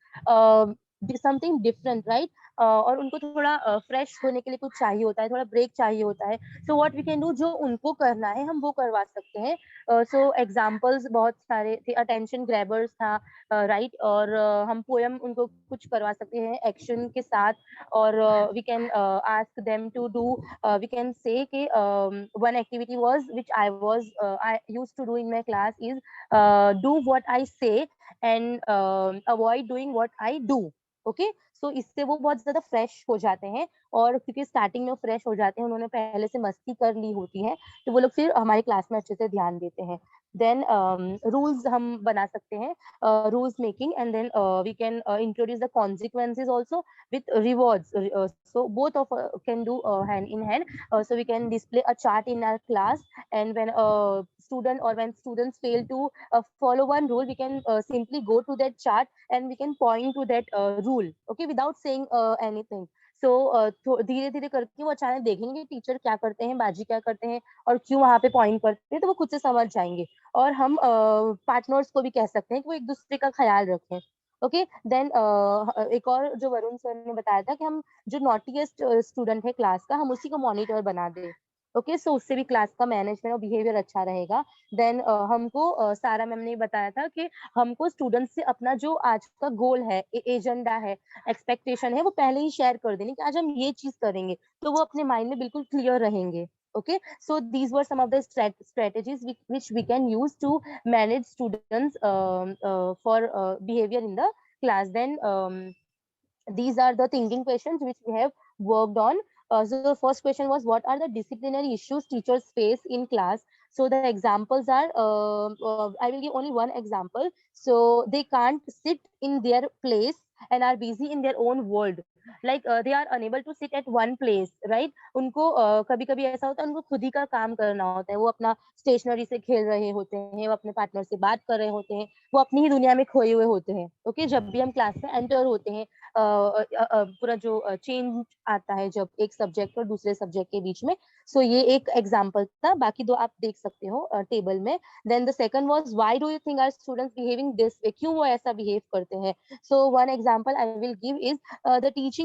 something different, right? और उनको थोड़ा fresh होने के लिए कुछ चाहिए होता है, थोड़ा ब्रेक चाहिए होता है. So what we can do, जो उनको करना है हम वो करवा सकते हैं. So examples बहुत सारे थे. Attention grabbers था, right? और हम poem उनको कुछ करवा सकते हैं action के साथ. और we can ask them to do, we can say कि one activity was which I used to do in my class is do what I say and avoid doing what I do. Okay so इससे वो बहुत ज्यादा fresh हो जाते हैं, और क्योंकि स्टार्टिंग में फ्रेश हो जाते हैं, उन्होंने पहले से मस्ती कर ली होती है, तो वो लोग फिर हमारी क्लास में अच्छे से ध्यान देते हैं. देन रूल्स हम बना सकते हैं, rules making, and then we can introduce the consequences also with rewards. So both of can do hand in hand. So we can display a chart in our class, and when when students fail to follow one rule, we can simply go to that chart and we can point to that rule, okay, without saying anything. So धीरे धीरे करके वो अचानक देखेंगे teacher क्या करते हैं, बाजी क्या करते हैं और क्यों वहां पे पॉइंट करते हैं, तो वो खुद से समझ जाएंगे. और हम पार्टनर्स को भी कह सकते हैं कि वो एक दूसरे का ख्याल रखें. ओके देन एक और जो वरुण सर ने बताया था कि हम जो नॉटीएस्ट स्टूडेंट है क्लास का, हम उसी को मॉनिटर बना दें. ओके सो उससे भी क्लास का मैनेजमेंट और बिहेवियर अच्छा रहेगा. देन हमको सारा मैम ने बताया था कि हमको स्टूडेंट्स से अपना जो आज का गोल है, एजेंडा है, एक्सपेक्टेशन है, वो पहले ही शेयर कर देने कि आज हम ये चीज करेंगे, तो वो अपने माइंड में बिल्कुल क्लियर रहेंगे. Okay, so these were some of the strategies which we can use to manage students for behavior in the class. Then these are the thinking questions which we have worked on. So the first question was, what are the disciplinary issues teachers face in class? So the examples are, I will give only one example. So they can't sit in their place and are busy in their own world. Like they are unable to sit at one place, right? उनको कभी कभी ऐसा होता है, उनको खुद ही का काम करना होता है, वो अपना स्टेशनरी से खेल रहे होते हैं, वो अपने पार्टनर से बात कर रहे होते हैं, वो अपनी ही दुनिया में खोए हुए होते हैं. ओके, जब भी हम क्लास में एंटर होते हैं, पूरा जो चेंज आता है जब एक सब्जेक्ट और दूसरे सब्जेक्ट के बीच में. सो ये एक एग्जांपल था, बाकी दो आप देख सकते हो टेबल में. Then the second was, why do you think our students behaving this way, क्यों वो ऐसा बिहेव करते हैं? So one example I will give is the teaching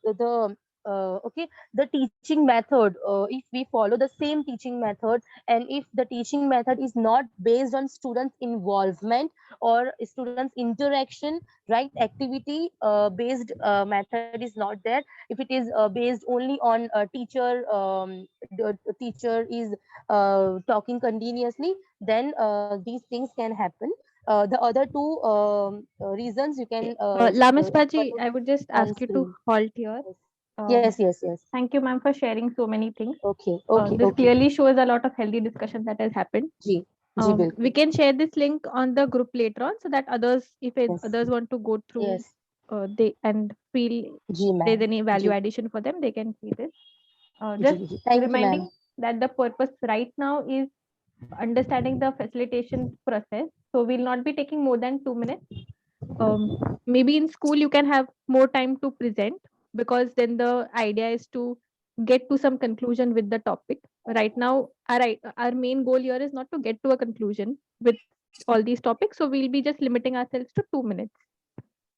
the okay, the teaching method, if we follow the same teaching method, and if the teaching method is not based on students involvement or students interaction, right, activity based method is not there. If it is based only on teacher, the teacher is talking continuously, then these things can happen. The other two reasons you can Lamishpaji, I would just on ask you to screen. halt here. Yes. Thank you, ma'am, for sharing so many things. Okay. This clearly shows a lot of healthy discussion that has happened. जी, We can share this link on the group later on, so that others, if Yes. others want to go through, Yes. they and feel जी there's ma'am. any value जी. addition for them, they can see this. जी, Just जी. Thank you, reminding ma'am. that the purpose right now is understanding the facilitation process. So we'll not be taking more than 2 minutes. Maybe in school you can have more time to present, because then the idea is to get to some conclusion with the topic. Right now, our main goal here is not to get to a conclusion with all these topics, so we'll be just limiting ourselves to 2 minutes.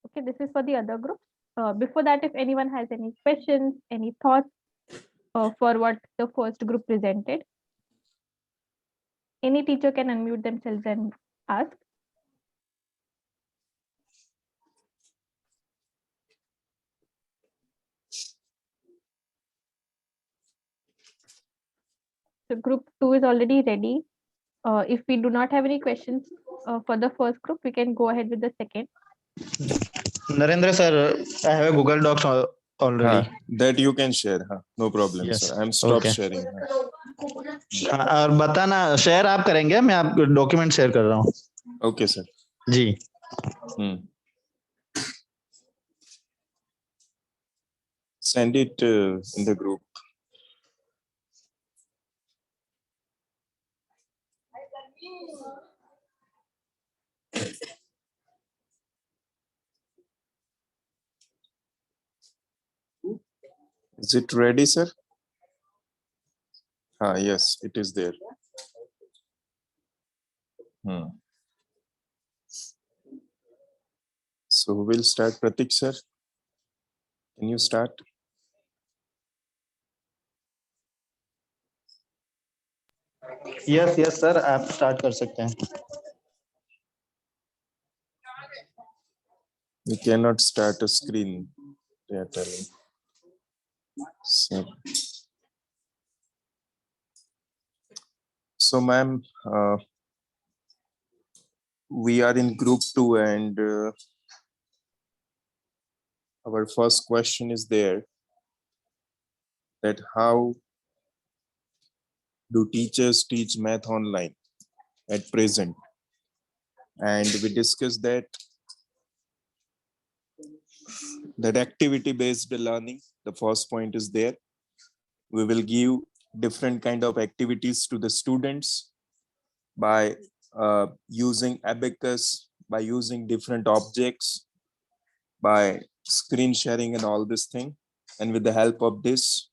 Okay, this is for the other groups. Before that, if anyone has any questions, any thoughts for what the first group presented, any teacher can unmute themselves and ask. So group 2 is already ready. If we do not have any questions for the first group, we can go ahead with the second. Narendra sir, I have a Google Docs already. That you can share. No problem, Yes. sir. I'm stop Okay. sharing. और बताना, share आप करेंगे, मैं आप document share कर रहा हूँ. Okay, sir. Ji. Send it in the group. Is it ready, sir? Yes, it is there. So we'll start. Pratik, sir. Can you start? Yes, sir. आप start कर सकते हैं. We cannot start a screen. They are telling. So ma'am, we are in group 2, and our first question is there, that how do teachers teach math online at present? And we discussed that activity-based learning, the first point is there. We will give different kind of activities to the students by using abacus, by using different objects, by screen sharing and all this thing. And with the help of this,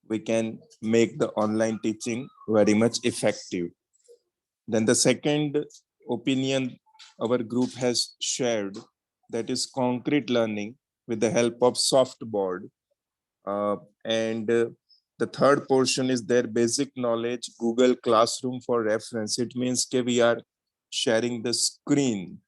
we can make the online teaching very much effective. Then the second opinion our group has shared, that is concrete learning with the help of softboard. And the third portion is their basic knowledge, Google Classroom for reference. It means that we are sharing the screen,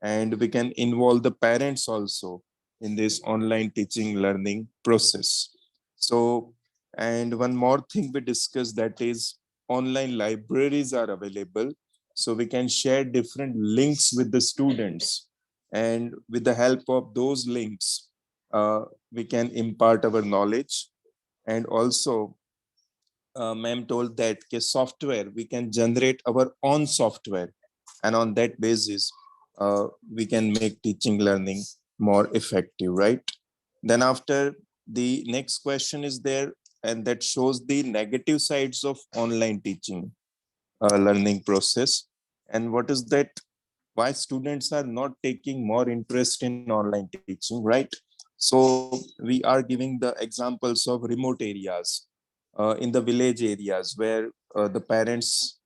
and we can involve the parents also in this online teaching learning process. So, and one more thing we discussed, that is online libraries are available. So we can share different links with the students, and with the help of those links, we can impart our knowledge. And also, ma'am told that software, we can generate our own software, and on that basis, we can make teaching learning more effective, right? Then after, the next question is there, and that shows the negative sides of online teaching learning process. And what is that? Why students are not taking more interest in online teaching, right? So we are giving the examples of remote areas, in the village areas where the parents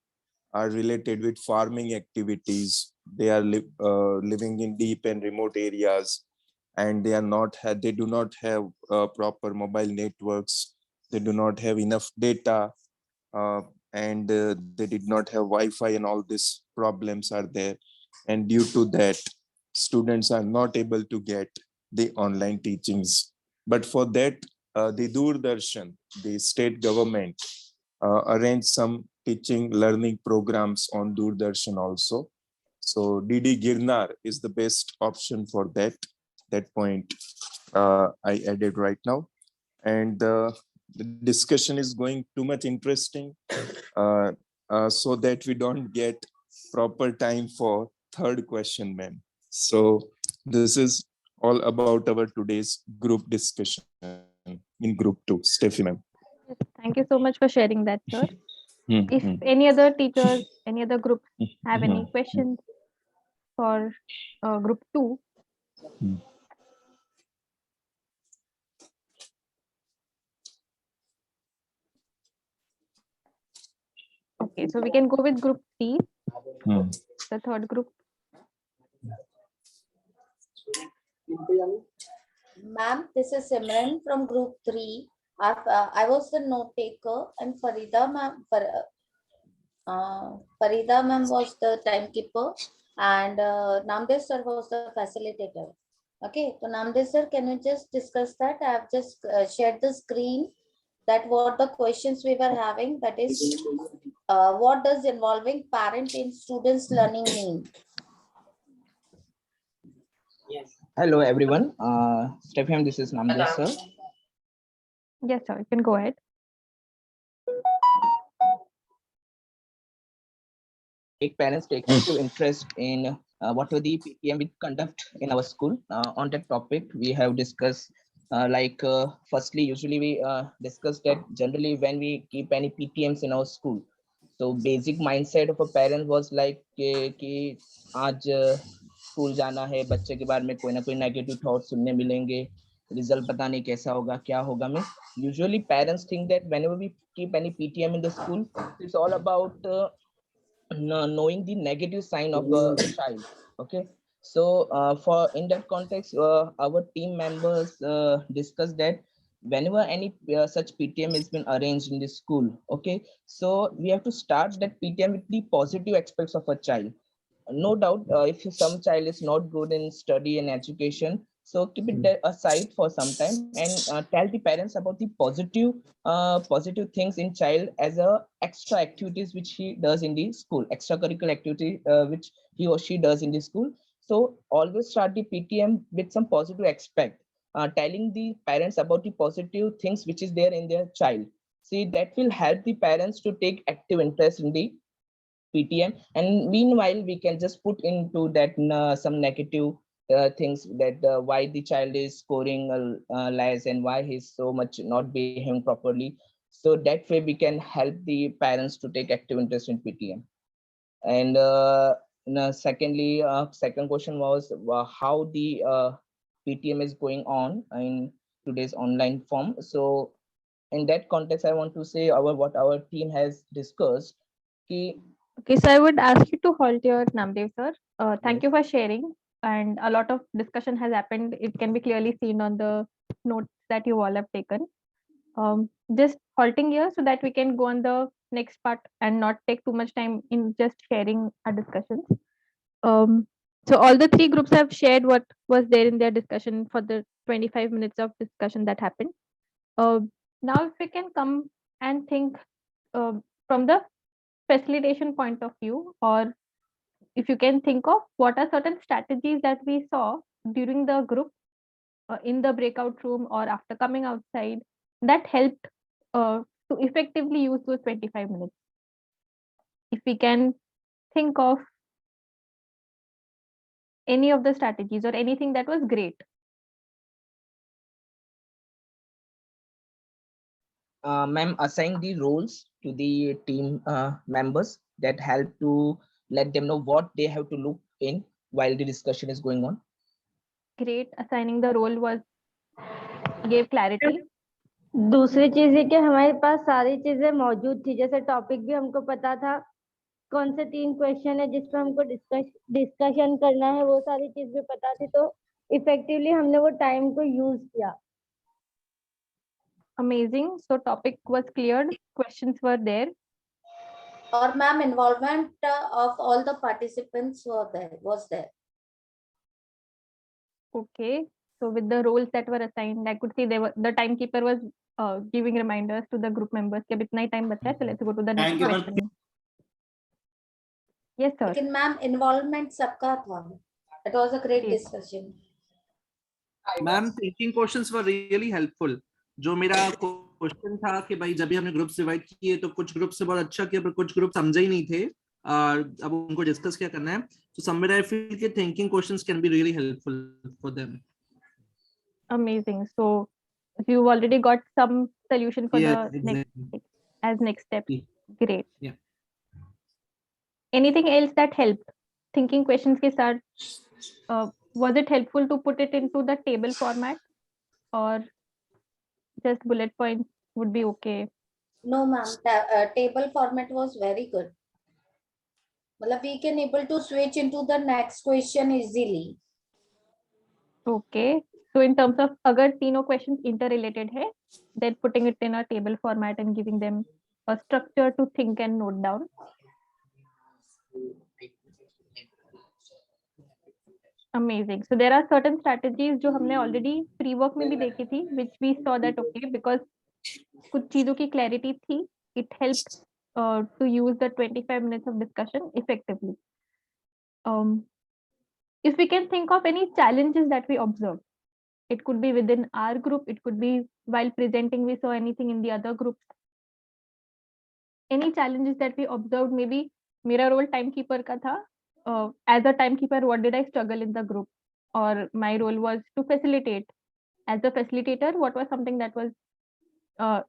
are related with farming activities. They are living in deep and remote areas, and they do not have proper mobile networks. They do not have enough data, uh, and they did not have Wi-Fi, and all these problems are there. And due to that, students are not able to get the online teachings. But for that, the Doordarshan, the state government, arrange some teaching learning programs on Doordarshan also. So DD Girnar is the best option for that. That point I added right now. And the discussion is going too much interesting, so that we don't get proper time for third question, ma'am. So this is all about our today's group discussion in group 2. Steffi, ma'am. Yes, thank you so much for sharing that, sir. Hmm, If hmm, any other teachers, any other groups have hmm, any questions for group 2, hmm. okay, so we can go with group 3, Hmm. the third group. Ma'am, this is Simran from group 3. I was the note taker, and Farida ma'am was the timekeeper, and Namdev sir was the facilitator. Okay, so Namdev sir, can you just discuss that? I have just shared the screen, that what the questions we were having, that is, what does involving parent in students learning mean? Hello, everyone. Stefan, this is Namdev, sir. Yes, sir, you can go ahead. Make parents take active interest in whatever the PTM we conduct in our school. On that topic, we have discussed, firstly, usually we discuss that generally when we keep any PTMs in our school. So basic mindset of a parent was like कि आज school जाना है, बच्चे के बारे में कोई ना कोई नेगेटिव थॉट सुनने मिलेंगे, रिजल्ट पता नहीं कैसा होगा, क्या होगा. Means usually parents think that whenever we keep any PTM in the school, it's all about knowing the negative sign of a child. Okay, so for in that context, our team members discussed that whenever any such PTM has been arranged in the school, okay, so we have to start that PTM with the positive aspects of a child. No doubt, if some child is not good in study and education, so keep it aside for some time and tell the parents about the positive things in child as a extra activities which he does in the school, extracurricular activity which he or she does in the school. So always start the PTM with some positive aspect, telling the parents about the positive things which is there in their child. See, that will help the parents to take active interest in the PTM, and meanwhile we can just put into that some negative things, that why the child is scoring less and why he's so much not behaving properly. So that way we can help the parents to take active interest in PTM. And secondly, second question was how the PTM is going on in today's online form. So in that context, I want to say what our team has discussed. Okay, so I would ask you to halt here, Namdev sir. Thank you for sharing. And a lot of discussion has happened. It can be clearly seen on the notes that you all have taken. Just halting here so that we can go on the next part and not take too much time in just sharing our discussions. So all the three groups have shared what was there in their discussion for the 25 minutes of discussion that happened. Now, if we can come and think from the facilitation point of view, or if you can think of what are certain strategies that we saw during the group in the breakout room or after coming outside that helped to effectively use those 25 minutes. If we can think of any of the strategies or anything that was great. Ma'am, assign the roles to the team members that help to let them know what they have to look in while the discussion is going on. Great. Assigning the role was gave clarity. दूसरी चीज ये कि हमारे पास सारी चीजें मौजूद थी, जैसे टॉपिक भी हमको पता था, कौन से 3 क्वेश्चन है जिस पर हमको डिस्कशन करना है, वो सारी चीज भी पता थी, तो इफेक्टिवली हमने वो टाइम को यूज किया. Amazing. So topic was cleared, questions were there. Or ma'am, involvement of all the participants was there. Okay. So with the roles that were assigned, I could see the timekeeper was giving reminders to the group members कि अब इतना ही time बचा है, so let's go to the next question. Yes, sir. लेकिन ma'am, involvement सबका था. It was a great discussion. Ma'am, thinking questions were really helpful. जो मेरा क्वेश्चन था कि भाई जब भी हमने ग्रुप्स डिवाइड किए तो कुछ ग्रुप से बहुत अच्छा किया पर कुछ ग्रुप समझे ही नहीं थे और अब उनको डिस्कस क्या करना है. So somewhere I feel कि thinking questions can be really helpful for them. Amazing. So you've already got some solution for the next step. Great. Yeah. Anything else that helped? Thinking questions के साथ was it helpful to put it into the table format or just bullet points would be okay? No, ma'am. Table format was very good. Well, we can able to switch into the next question easily. Okay. So in terms of अगर तीनों questions interrelated है, then putting it in a table format and giving them a structure to think and note down. Amazing. So there are certain strategies जो हमने already pre-work में भी देखी थी, which we saw that okay because कुछ चीजों की clarity थी, it helped to use the 25 minutes of discussion effectively. If we can think of any challenges that we observed, it could be within our group, it could be while presenting we saw anything in the other groups. Any challenges that we observed, maybe मेरा role timekeeper का था. As a timekeeper, what did I struggle in the group? Or my role was to facilitate. As a facilitator, what was something that was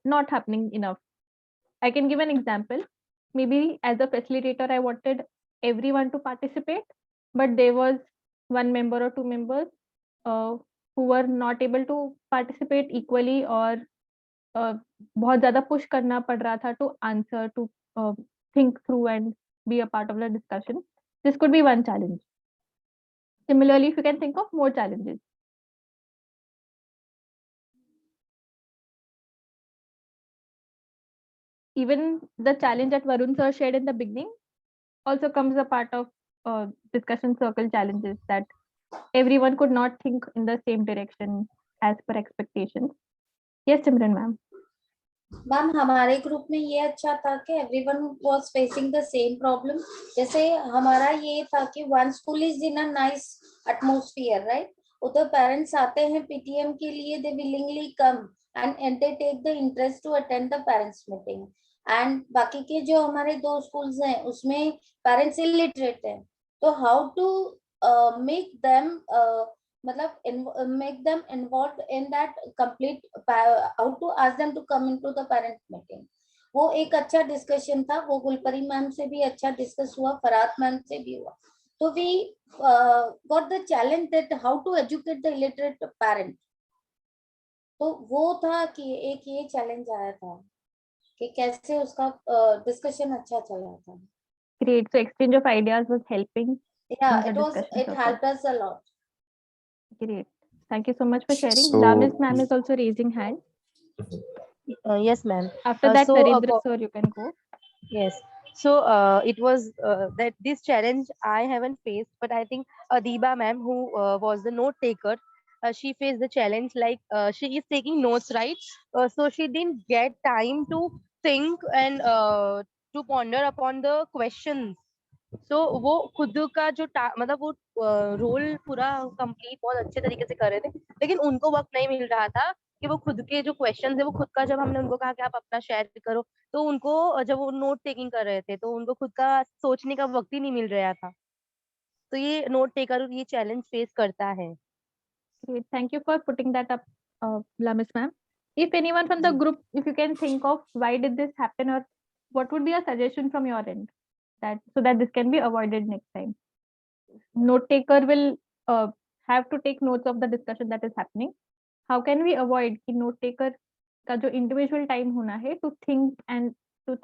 not happening enough? I can give an example. Maybe as a facilitator, I wanted everyone to participate, but there was one member or two members who were not able to participate equally or बहुत ज़्यादा push करना पड़ रहा था to answer, to think through and be a part of the discussion. This could be one challenge. Similarly, if you can think of more challenges. Even the challenge that Varun sir shared in the beginning also comes a part of discussion circle challenges that everyone could not think in the same direction as per expectations. Yes, Simran ma'am. Ma'am, हमारे group में ये अच्छा था कि everyone was facing the same problem. जैसे हमारा ये था कि one school is in a nice atmosphere, right? उधर पेरेंट्स आते हैं पीटीएम के लिए, they willingly come and they take the interest to attend the parents meeting. And बाकी के जो हमारे 2 स्कूल्स हैं उसमें पेरेंट्स इलिटरेट हैं, तो हाउ टू मेक देम मतलब make them involved in that complete, how to ask them to come into the parent meeting. वो एक अच्छा डिस्कशन था. वो गुलपरी मैम से भी अच्छा डिस्कस हुआ, फरात मैम से भी हुआ. तो we got the challenge that how to educate the illiterate parent. तो वो था कि एक ये चैलेंज आया था कि कैसे उसका डिस्कशन अच्छा चला था. Great. So exchange of ideas was helping. Yeah, it helped us a lot. Great. Thank you so much for sharing. So- Lamis ma'am is also raising hand. Yes, ma'am. After that, so, Narendra sir, you can go. Yes. So it was that this challenge I haven't faced, but I think Adiba ma'am, who was the note taker, she faced the challenge like she is taking notes, right? So she didn't get time to think and to ponder upon the questions. So वो खुद का जो मतलब वो role पूरा complete बहुत अच्छे तरीके से कर रहे थे, लेकिन उनको वक्त नहीं मिल रहा था कि कि वो खुद के जो क्वेश्चन है वो खुद का, जब हमने उनको कहा कि आप अपना शेयर करो, तो उनको जब वो नोट टेकिंग कर रहे थे तो उनको खुद का सोचने का वक्त ही नहीं मिल रहा था। तो ये नोट टेकर ये चैलेंज फेस करता है। Great. Thank you for putting that up, Lamis ma'am. If anyone from the group, if you can think of why did this happen, or what would be a suggestion from your end that so that this can be avoided next time. Note taker will have to take notes of the discussion that is happening. How can we avoid कि note taker का जो individual time होना है to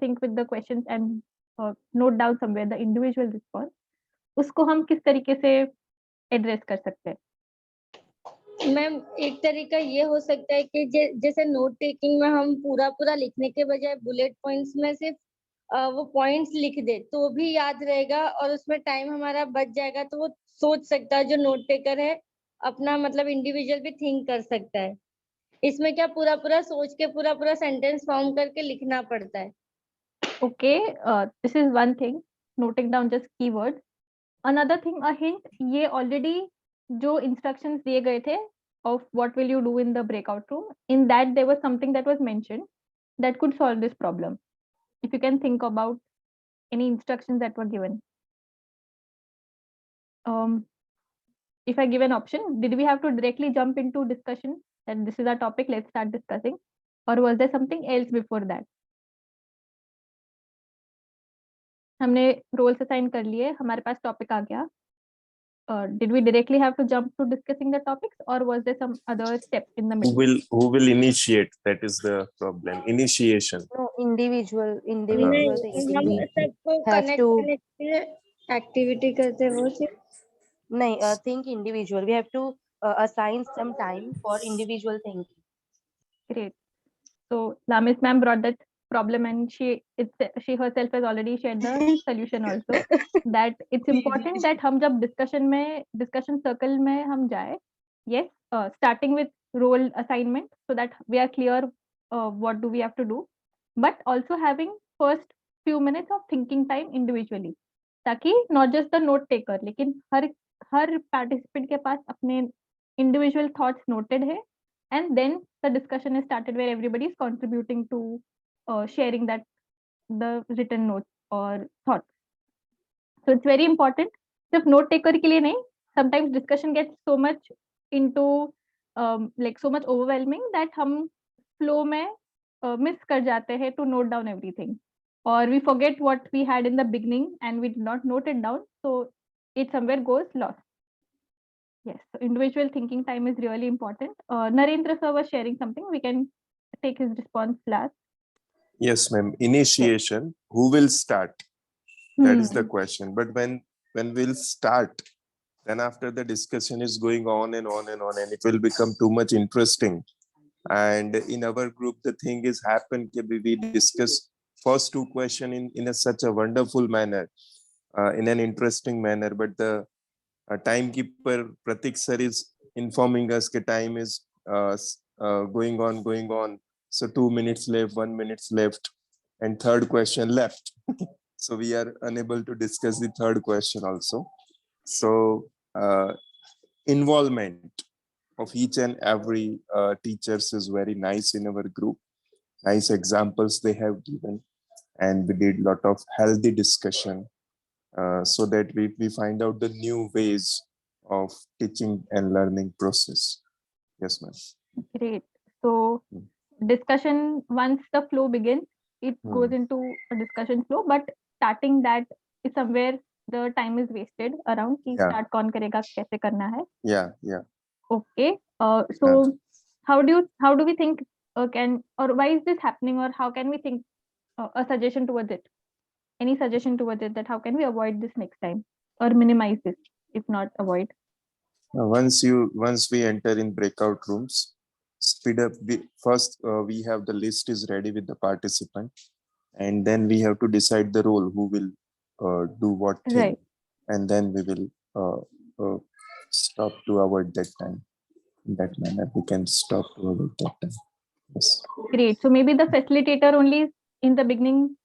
think with the questions and note down somewhere the individual response, उसको हम किस तरीके से address कर सकते हैं? मैम एक तरीका ये हो सकता है कि जैसे नोट टेकिंग में हम पूरा पूरा लिखने के बजाय बुलेट पॉइंट्स में सिर्फ वो पॉइंट्स लिख दे तो भी याद रहेगा और उसमें टाइम हमारा बच जाएगा, तो वो सोच सकता है जो नोट टेकर है अपना मतलब इंडिविजुअल भी थिंक कर सकता है। इसमें क्या पूरा पूरा सोच के पूरा पूरा सेंटेंस फॉर्म करके लिखना पड़ता है। Okay, this is one thing, noting down just keywords. Another thing, a hint, ये already जो instructions दिए गए थे of what will you do in the breakout room, in that there was something that was mentioned that could solve this problem. If you can think about any instructions that were given. If I give an option, did we have to directly jump into discussion that this is our topic, let's start discussing, or was there something else before that? हमने roles assign कर लिए, हमारे पास topic आ गया. Did we directly have to jump to discussing the topics, or was there some other step in the middle? Who will initiate? That is the problem. Initiation. No, individual thing. हम सबको connect करने के लिए activity करते हैं वो चीज नहीं, think individual. We have to assign some time for individual thinking. Great. So Lamis ma'am brought that problem, and she herself has already shared the solution also. That it's important that हम जब discussion circle में हम जाए, yes, starting with role assignment so that we are clear what do we have to do, but also having first few minutes of thinking time individually, ताकि not just the note taker लेकिन हर participant के पास अपने individual thoughts noted है, and then the discussion is started where everybody is contributing to sharing that the written notes or thoughts. So it's very important. सिर्फ note taker के लिए नहीं, sometimes discussion gets so much into like so much overwhelming that हम flow में miss कर जाते हैं to note down everything, or we forget what we had in the beginning and we did not note it down, so it somewhere goes lost. Yes, so individual thinking time is really important. Narendra sir was sharing something. We can take his response last. Yes, ma'am. Initiation. Yes. Who will start? That is the question. But when we'll start, then after the discussion is going on and on and on, and it will become too much interesting. And in our group, the thing is happened. We discuss first two questions in such a wonderful manner, in an interesting manner. But the timekeeper Pratik sir is informing us that time is going on. So 2 minutes left, 1 minute left, and third question left. So we are unable to discuss the third question also. So involvement of each and every teachers is very nice in our group. Nice examples they have given, and we did a lot of healthy discussion. So that we find out the new ways of teaching and learning process. Yes, ma'am. Great. So discussion, once the flow begins, it goes into a discussion flow, but starting that is somewhere the time is wasted around कि start कौन करेगा कैसे करना है. Yeah. Okay. So how do we think why is this happening, or how can we think a suggestion towards it? Any suggestion towards it, that how can we avoid this next time or minimize this, if not avoid? Once we enter in breakout rooms, speed up. We have the list is ready with the participant, and then we have to decide the role who will do what thing, right. And then we will stop to avoid that time. In that manner, we can stop to avoid that time. Yes. Great. So maybe the facilitator only in the beginning.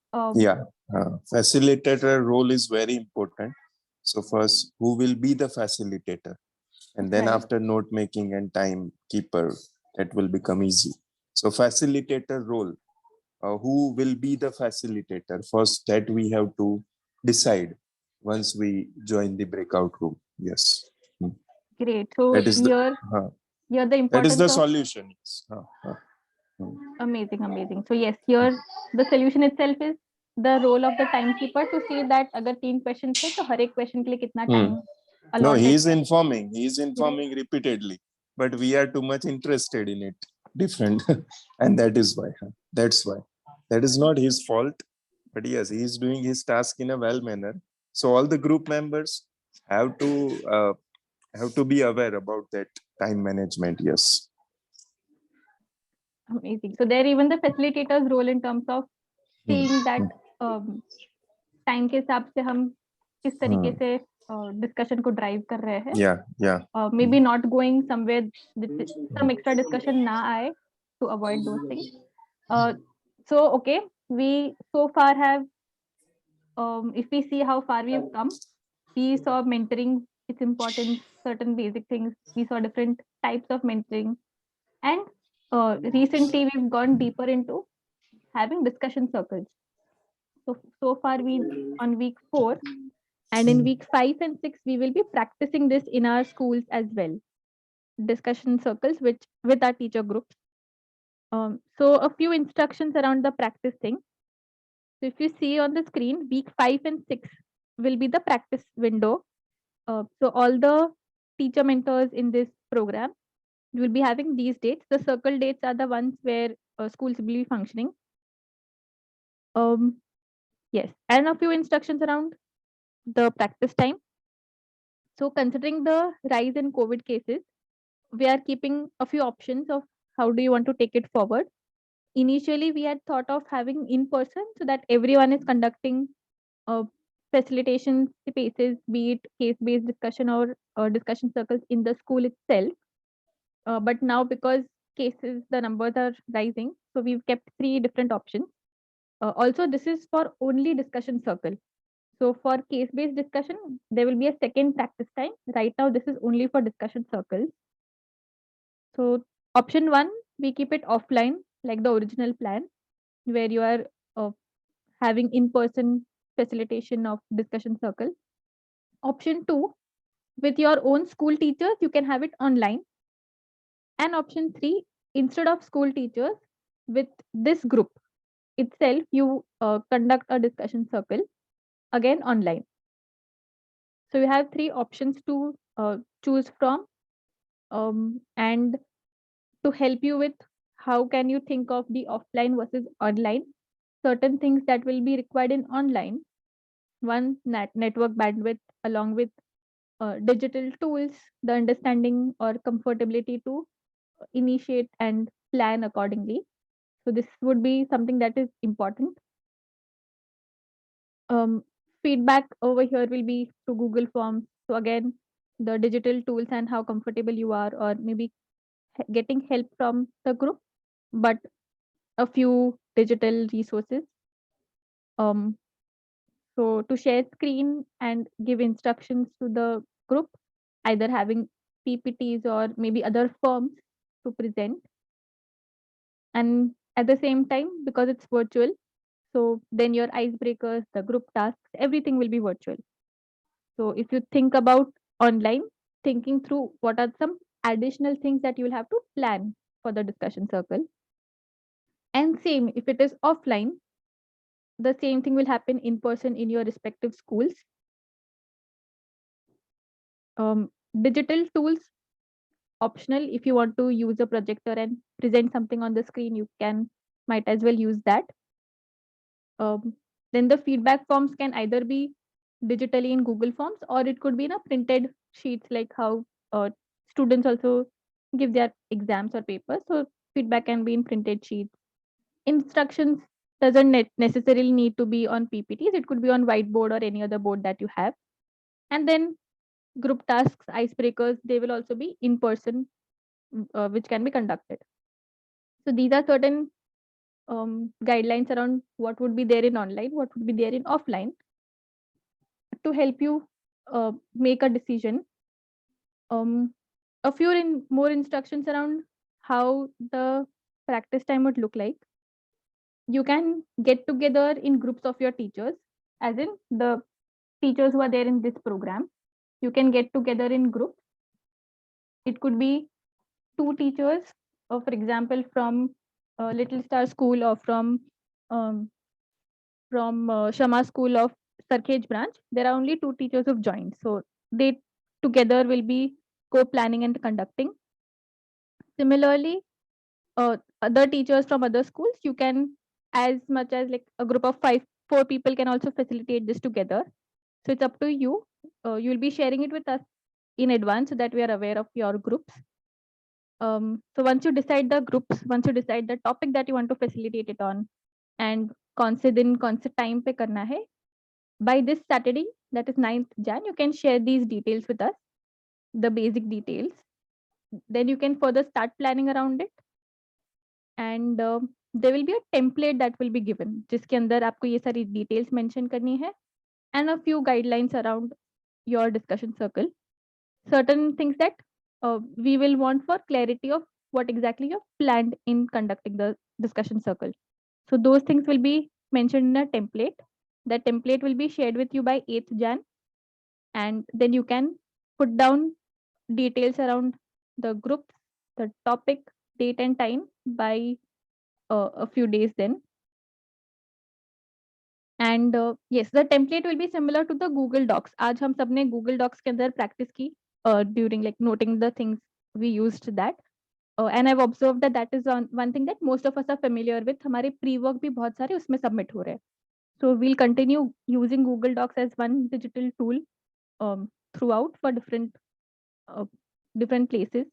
Facilitator role is very important. So first, who will be the facilitator? And then after note making and timekeeper, That will become easy. So facilitator role, who will be the facilitator? First, that we have to decide once we join the breakout room. Yes. Great. So That is here the that is importance the of solution. Yes. amazing. So yes, here the solution itself is the role of the timekeeper to see that अगर 3 questions है तो हर एक question के लिए कितना time No, allotted he है. is informing repeatedly, but we are too much interested in it. Different. And that is why. That's why. That is not his fault. But yes, he is doing his task in a well manner. So all the group members have to be aware about that time management. Yes. Amazing. So there even the facilitator's role in terms of seeing that time के हिसाब से हम किस तरीके से discussion को drive कर रहे हैं. Yeah. Maybe not going somewhere some extra discussion ना आए to avoid those things. So okay, we so far have if we see how far we've come, we saw mentoring, its importance, certain basic things. We saw different types of mentoring, and recently we've gone deeper into having discussion circles. So far we on week 4, and in week 5 and 6 we will be practicing this in our schools as well. Discussion circles which with our teacher groups. So a few instructions around the practice thing. So if you see on the screen, week 5 and 6 will be the practice window. So all the teacher mentors in this program will be having these dates. The circle dates are the ones where schools will be functioning. Yes, and a few instructions around the practice time. So considering the rise in COVID cases, we are keeping a few options of how do you want to take it forward. Initially, we had thought of having in person so that everyone is conducting facilitation spaces, be it case-based discussion or discussion circles in the school itself. But now because cases, the numbers are rising, so we've kept 3 different options. Also, this is for only discussion circle. So for case-based discussion, there will be a second practice time. Right now, this is only for discussion circles. So option 1, we keep it offline like the original plan, where you are having in-person facilitation of discussion circle. Option 2, with your own school teachers, you can have it online. And option 3, instead of school teachers, with this group itself, you conduct a discussion circle, again online. So you have 3 options to choose from, and to help you with how can you think of the offline versus online, certain things that will be required in online. One, network bandwidth along with digital tools, the understanding or comfortability to initiate and plan accordingly. So this would be something that is important. Feedback over here will be to Google Forms. So again, the digital tools and how comfortable you are, or maybe getting help from the group, but a few digital resources. So to share screen and give instructions to the group, either having PPTs or maybe other forms to present. And at the same time, because it's virtual, so then your icebreakers, the group tasks, everything will be virtual. So if you think about online, thinking through what are some additional things that you will have to plan for the discussion circle. And same, if it is offline, the same thing will happen in person in your respective schools. Digital tools optional. If you want to use a projector and present something on the screen, you can might as well use that. Then the feedback forms can either be digitally in Google Forms, or it could be in a printed sheets, like how students also give their exams or papers. So feedback can be in printed sheets. Instructions doesn't necessarily need to be on PPTs. It could be on whiteboard or any other board that you have. And then group tasks, icebreakers, they will also be in person, which can be conducted. So these are certain guidelines around what would be there in online, what would be there in offline, to help you make a decision. A few more instructions around how the practice time would look like. You can get together in groups of your teachers, as in the teachers who are there in this program. You can get together in groups. It could be 2 teachers, or for example, from Little Star School, or um, from Shama School of Sarkhej branch. There are only 2 teachers who've joined, so they together will be co-planning and conducting. Similarly, other teachers from other schools, you can, as much as like a group of 4 people can also facilitate this together. So it's up to you. You'll be sharing it with us in advance so that we are aware of your groups. So once you decide the groups, once you decide the topic that you want to facilitate it on, and कौन से दिन कौन से time पे करना है, by this Saturday, that is 9th Jan, you can share these details with us, the basic details. Then you can further start planning around it. And there will be a template that will be given, जिसके अंदर आपको ये सारी details mention करनी है, and a few guidelines around your discussion circle. Certain things that we will want for clarity of what exactly you've planned in conducting the discussion circle. So those things will be mentioned in a template. That template will be shared with you by 8th Jan. And then you can put down details around the groups, the topic, date and time by a few days then. And yes, the template will be similar to the Google Docs. आज हम सबने Google Docs के अंदर practice की during like noting the things we used that. And I've observed that that is one thing that most of us are familiar with. हमारे pre-work भी बहुत सारे उसमें submit हो रहे हैं. So we'll continue using Google Docs as one digital tool throughout for different places.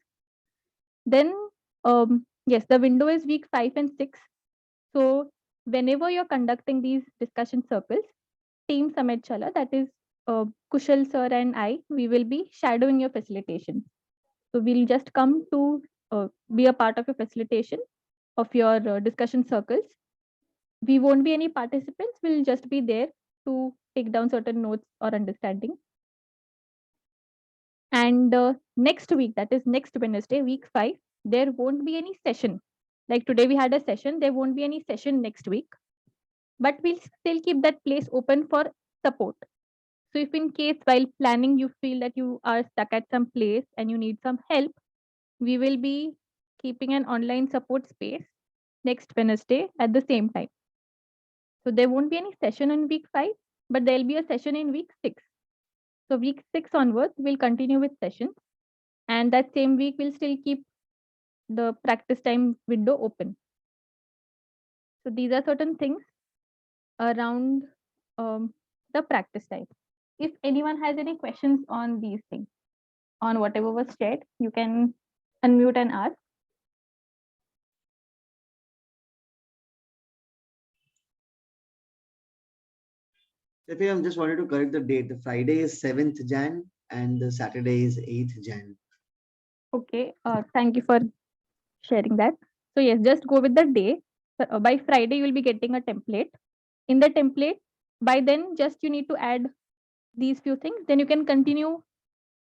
Then yes, the window is week 5 and 6. So whenever you're conducting these discussion circles, Team Samit Chala, that is Kushal sir and I, we will be shadowing your facilitation. So we'll just come to be a part of your facilitation of your discussion circles. We won't be any participants. We'll just be there to take down certain notes or understanding. And next week, that is next Wednesday, week 5, there won't be any session. Like today we had a session, there won't be any session next week. But we'll still keep that place open for support. So if in case while planning you feel that you are stuck at some place and you need some help, we will be keeping an online support space next Wednesday at the same time. So there won't be any session in week 5, but there'll be a session in week 6. So week 6 onwards, we'll continue with sessions. And that same week, we'll still keep the practice time window open. So these are certain things around the practice time. If anyone has any questions on these things, on whatever was shared, you can unmute and ask. If I just wanted to correct the date, the Friday is 7th Jan and the Saturday is 8th Jan. Okay, thank you for sharing that. So yes, just go with the day. By Friday, you will be getting a template. In the template, by then, just you need to add these few things. Then you can continue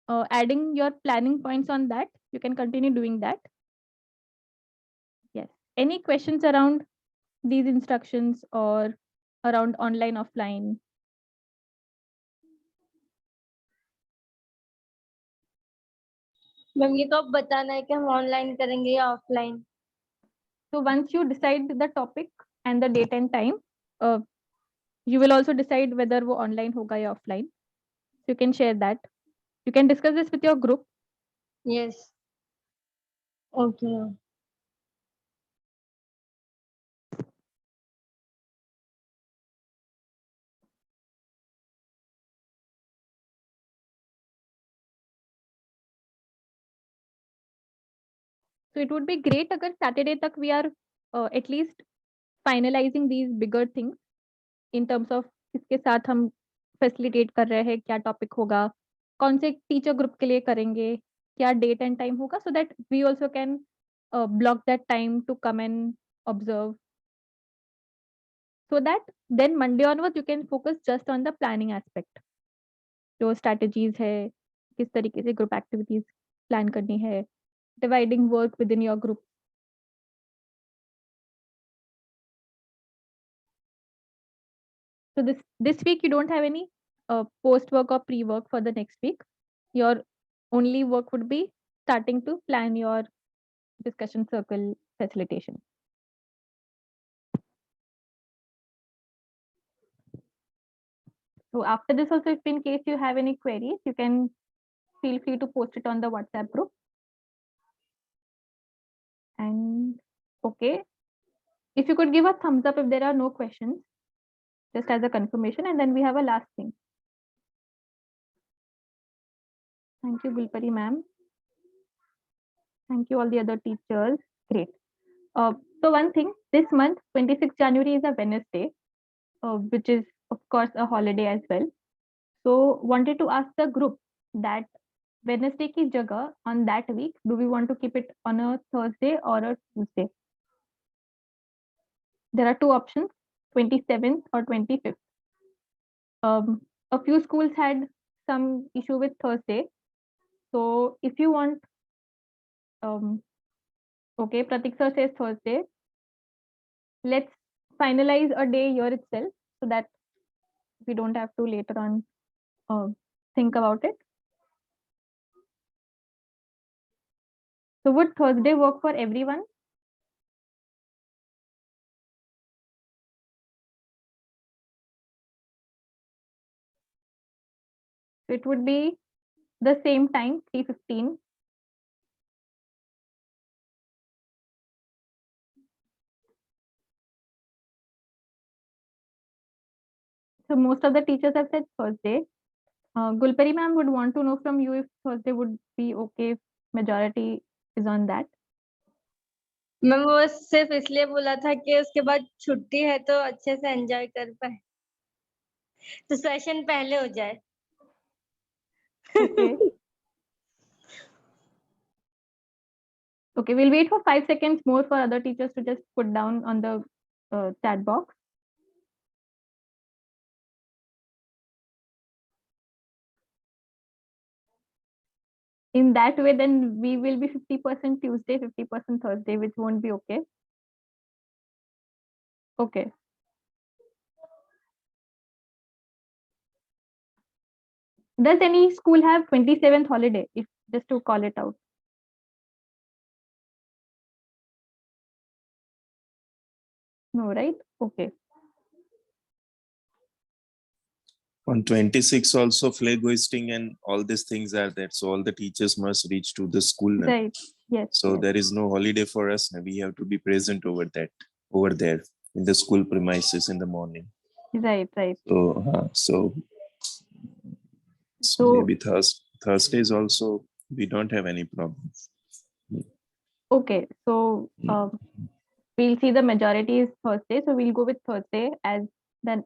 adding your planning points on that. You can continue doing that. Yes. Any questions around these instructions or around online, offline? Ma'am ये कब बताना है कि हम online करेंगे या offline? So once you decide the topic and the date and time, you will also decide whether वो online होगा या offline. So you can share that. You can discuss this with your group. Yes. Okay. So it would be great अगर Saturday तक we are at least finalizing these bigger things in terms of किसके साथ हम facilitate कर रहे हैं, क्या topic होगा, कौन से teacher group के लिए करेंगे, क्या date and time होगा, so that we also can block that time to come and observe. So that then Monday onwards you can focus just on the planning aspect. जो strategies है, किस तरीके से group activities plan करनी है, dividing work within your group So this week you don't have any post work or pre work for the next week. Your only work would be starting to plan your discussion circle facilitation. So after this also, if in case you have any queries, you can feel free to post it on the WhatsApp group. And okay, if you could give a thumbs up if there are no questions, just as a confirmation, and then we have a last thing. Thank you, Gulpari ma'am. Thank you, all the other teachers. Great. So one thing, this month, 26th January is a Wednesday, which is of course a holiday as well. So wanted to ask the group that Wednesday ki jagah on that week, do we want to keep it on a Thursday or a Tuesday? There are two options, 27th or 25th. A few schools had some issue with Thursday. So if you want, okay, Pratik sir says Thursday. Let's finalize a day here itself so that we don't have to later on think about it. So would Thursday work for everyone? It would be the same time, 3:15. So most of the teachers have said Thursday. Gulpari ma'am would want to know from you if Thursday would be okay if majority is on that. मैं वो सिर्फ इसलिए बोला था कि उसके बाद छुट्टी है तो अच्छे से एंजॉय कर पाए, तो सेशन पहले हो जाए. Okay. Okay, we'll wait for 5 seconds more for other teachers to just put down on the chat box. In that way, then we will be 50% Tuesday, 50% Thursday, which won't be okay. Okay. Does any school have 27th holiday? If just to call it out. No, right? Okay. On 26 also flag hoisting and all these things are there. So all the teachers must reach to the school now. Right. Yes. So yes. there is no holiday for us. Now. We have to be present over there in the school premises in the morning. Right, right. So maybe Thursdays also we don't have any problem. Okay, so we'll see the majority is Thursday, so we'll go with Thursday as then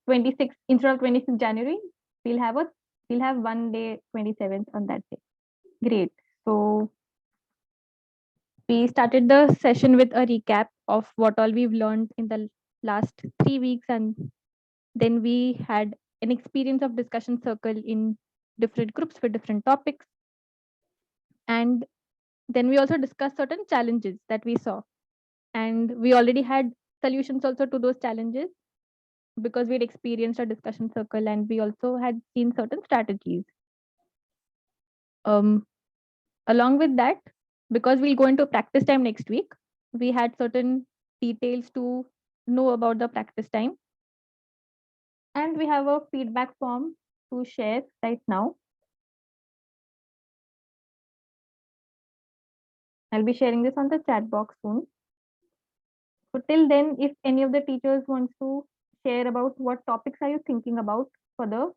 26 instead of 26 January. We'll have one day 27th on that day. Great. So we started the session with a recap of what all we've learned in the last 3 weeks, and then we had an experience of discussion circle in different groups for different topics. And then we also discussed certain challenges that we saw. And we already had solutions also to those challenges because we'd experienced a discussion circle and we also had seen certain strategies. Along with that, because we'll go into practice time next week, we had certain details to know about the practice time. And we have a feedback form to share right now. I'll be sharing this on the chat box soon. So till then, if any of the teachers wants to share about what topics are you thinking about for the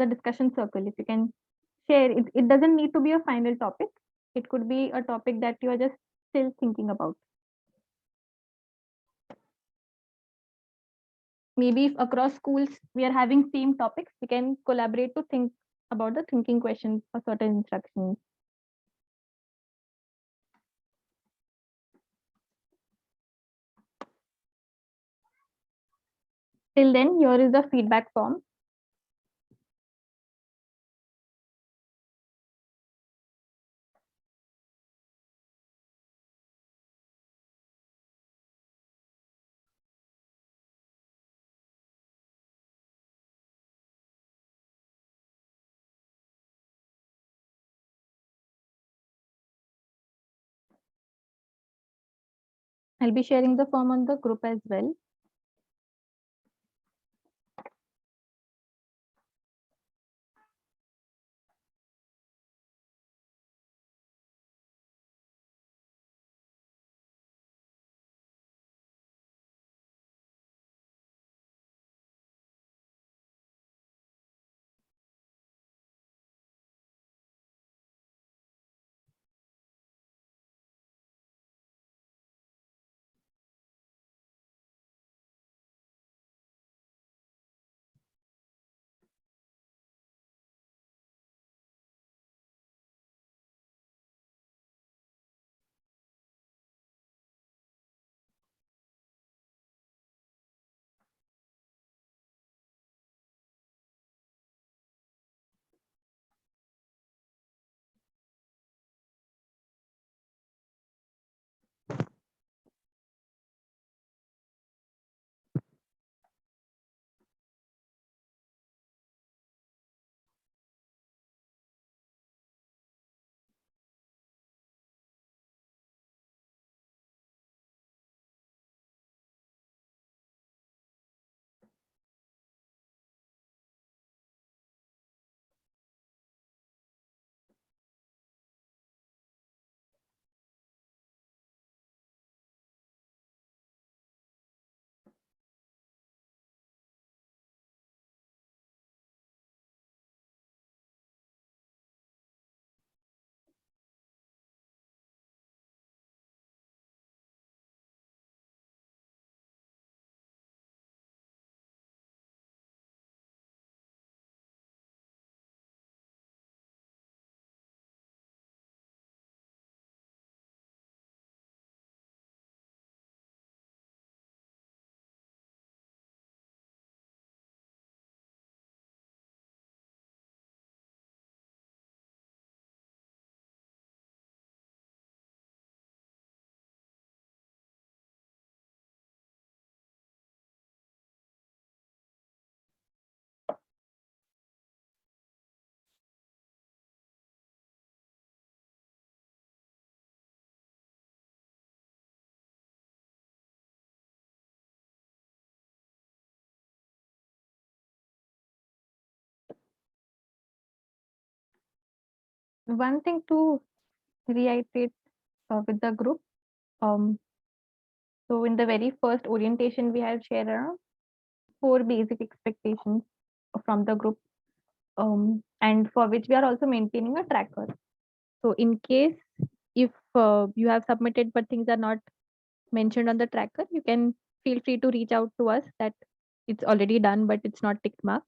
discussion circle, if you can share it. It doesn't need to be a final topic. It could be a topic that you are just still thinking about. Maybe if across schools we are having same topics, we can collaborate to think about the thinking questions for certain instructions. Till then, here is the feedback form. I'll be sharing the form on the group as well. One thing to reiterate with the group. So in the very first orientation, we have shared around 4 basic expectations from the group, and for which we are also maintaining a tracker. So in case if you have submitted but things are not mentioned on the tracker, you can feel free to reach out to us that it's already done but it's not tick mark.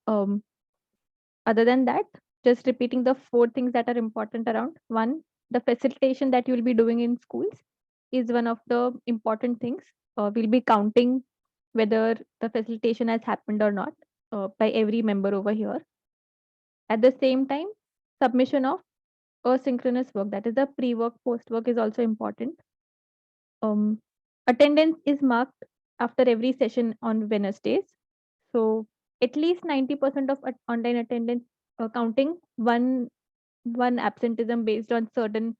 Other than that, just repeating the 4 things that are important around. One, the facilitation that you will be doing in schools is one of the important things. We'll be counting whether the facilitation has happened or not by every member over here. At the same time, submission of asynchronous work, that is the pre-work, post-work, is also important. Attendance is marked after every session on Wednesdays. So at least 90% of online attendance, counting one absenteeism based on certain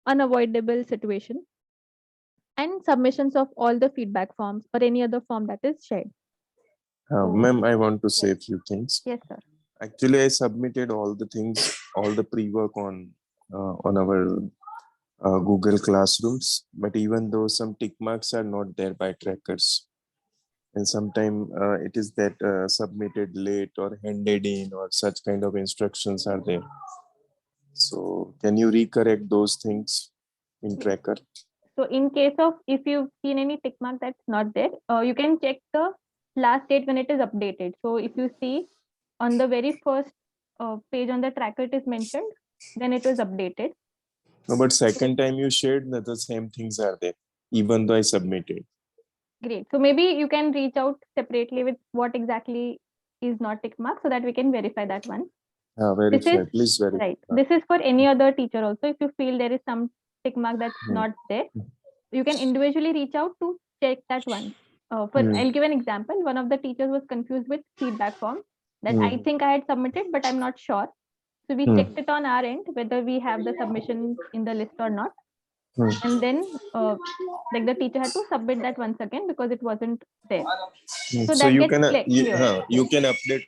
unavoidable situation, and submissions of all the feedback forms or any other form that is shared. Ma'am, I want to say a few things. Yes, sir. Actually, I submitted all the things, all the pre-work on our Google Classrooms, but even though some tick marks are not there by trackers, and sometimes it is that submitted late or handed in or such kind of instructions are there. So can you recorrect those things in tracker? So in case of if you've seen any tick mark that's not there, you can check the last date when it is updated. So if you see on the very first page on the tracker it is mentioned, then it was updated. No, but second time you shared that the same things are there, even though I submitted. Great. So maybe you can reach out separately with what exactly is not tick mark so that we can verify that one. Verify, please verify. Right. This is for any other teacher also. If you feel there is some tick mark that's not there, you can individually reach out to check that one. I'll give an example. One of the teachers was confused with feedback form that I think I had submitted, but I'm not sure. So we checked it on our end whether we have the submission in the list or not. And then like the teacher had to submit that once again because it wasn't there. So So that you gets can clear. you can update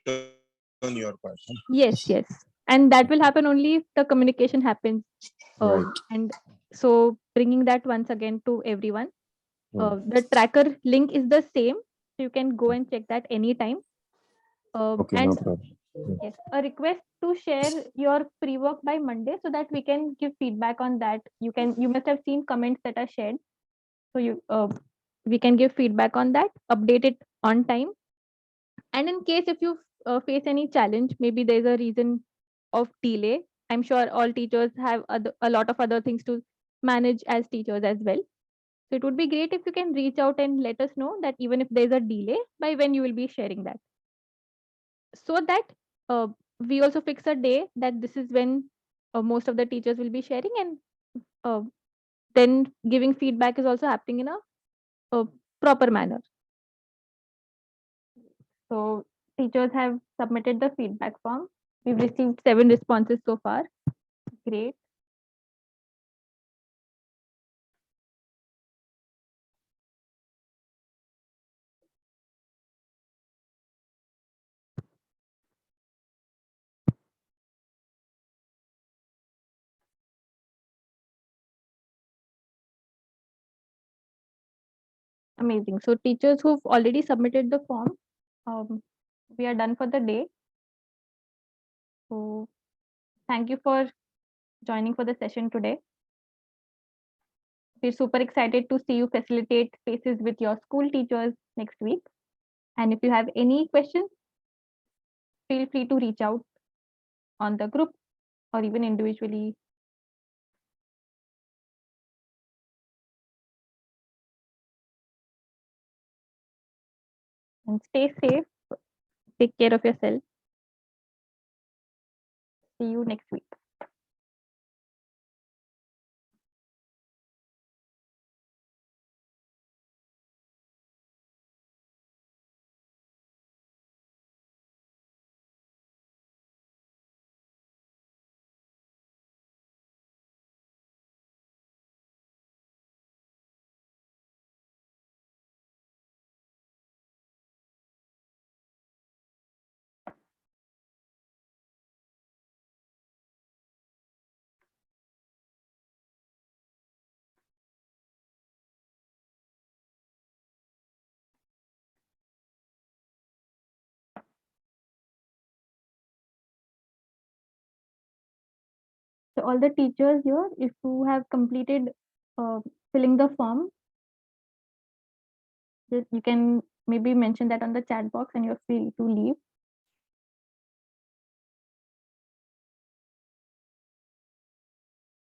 on your part. Yes, yes. And that will happen only if the communication happens. Right. And so bringing that once again to everyone. The tracker link is the same. So you can go and check that anytime. Okay, no And problem. yes, a request to share your pre-work by Monday so that we can give feedback on that. You must have seen comments that are shared. So we can give feedback on that, update it on time. And in case if you face any challenge, maybe there's a reason of delay. I'm sure all teachers have a lot of other things to manage as teachers as well. So it would be great if you can reach out and let us know that even if there's a delay, by when you will be sharing that. So that uh, we also fix a day that this is when most of the teachers will be sharing, and uh, then giving feedback is also happening in a proper manner. So teachers have submitted the feedback form. We've received 7 responses so far. Great. Amazing. So teachers who've already submitted the form, we are done for the day. So thank you for joining for the session today. We're super excited to see you facilitate spaces with your school teachers next week. And if you have any questions, feel free to reach out on the group or even individually. And stay safe. Take care of yourself. See you next week. So all the teachers here, if you have completed filling the form, just you can maybe mention that on the chat box and you're free to leave.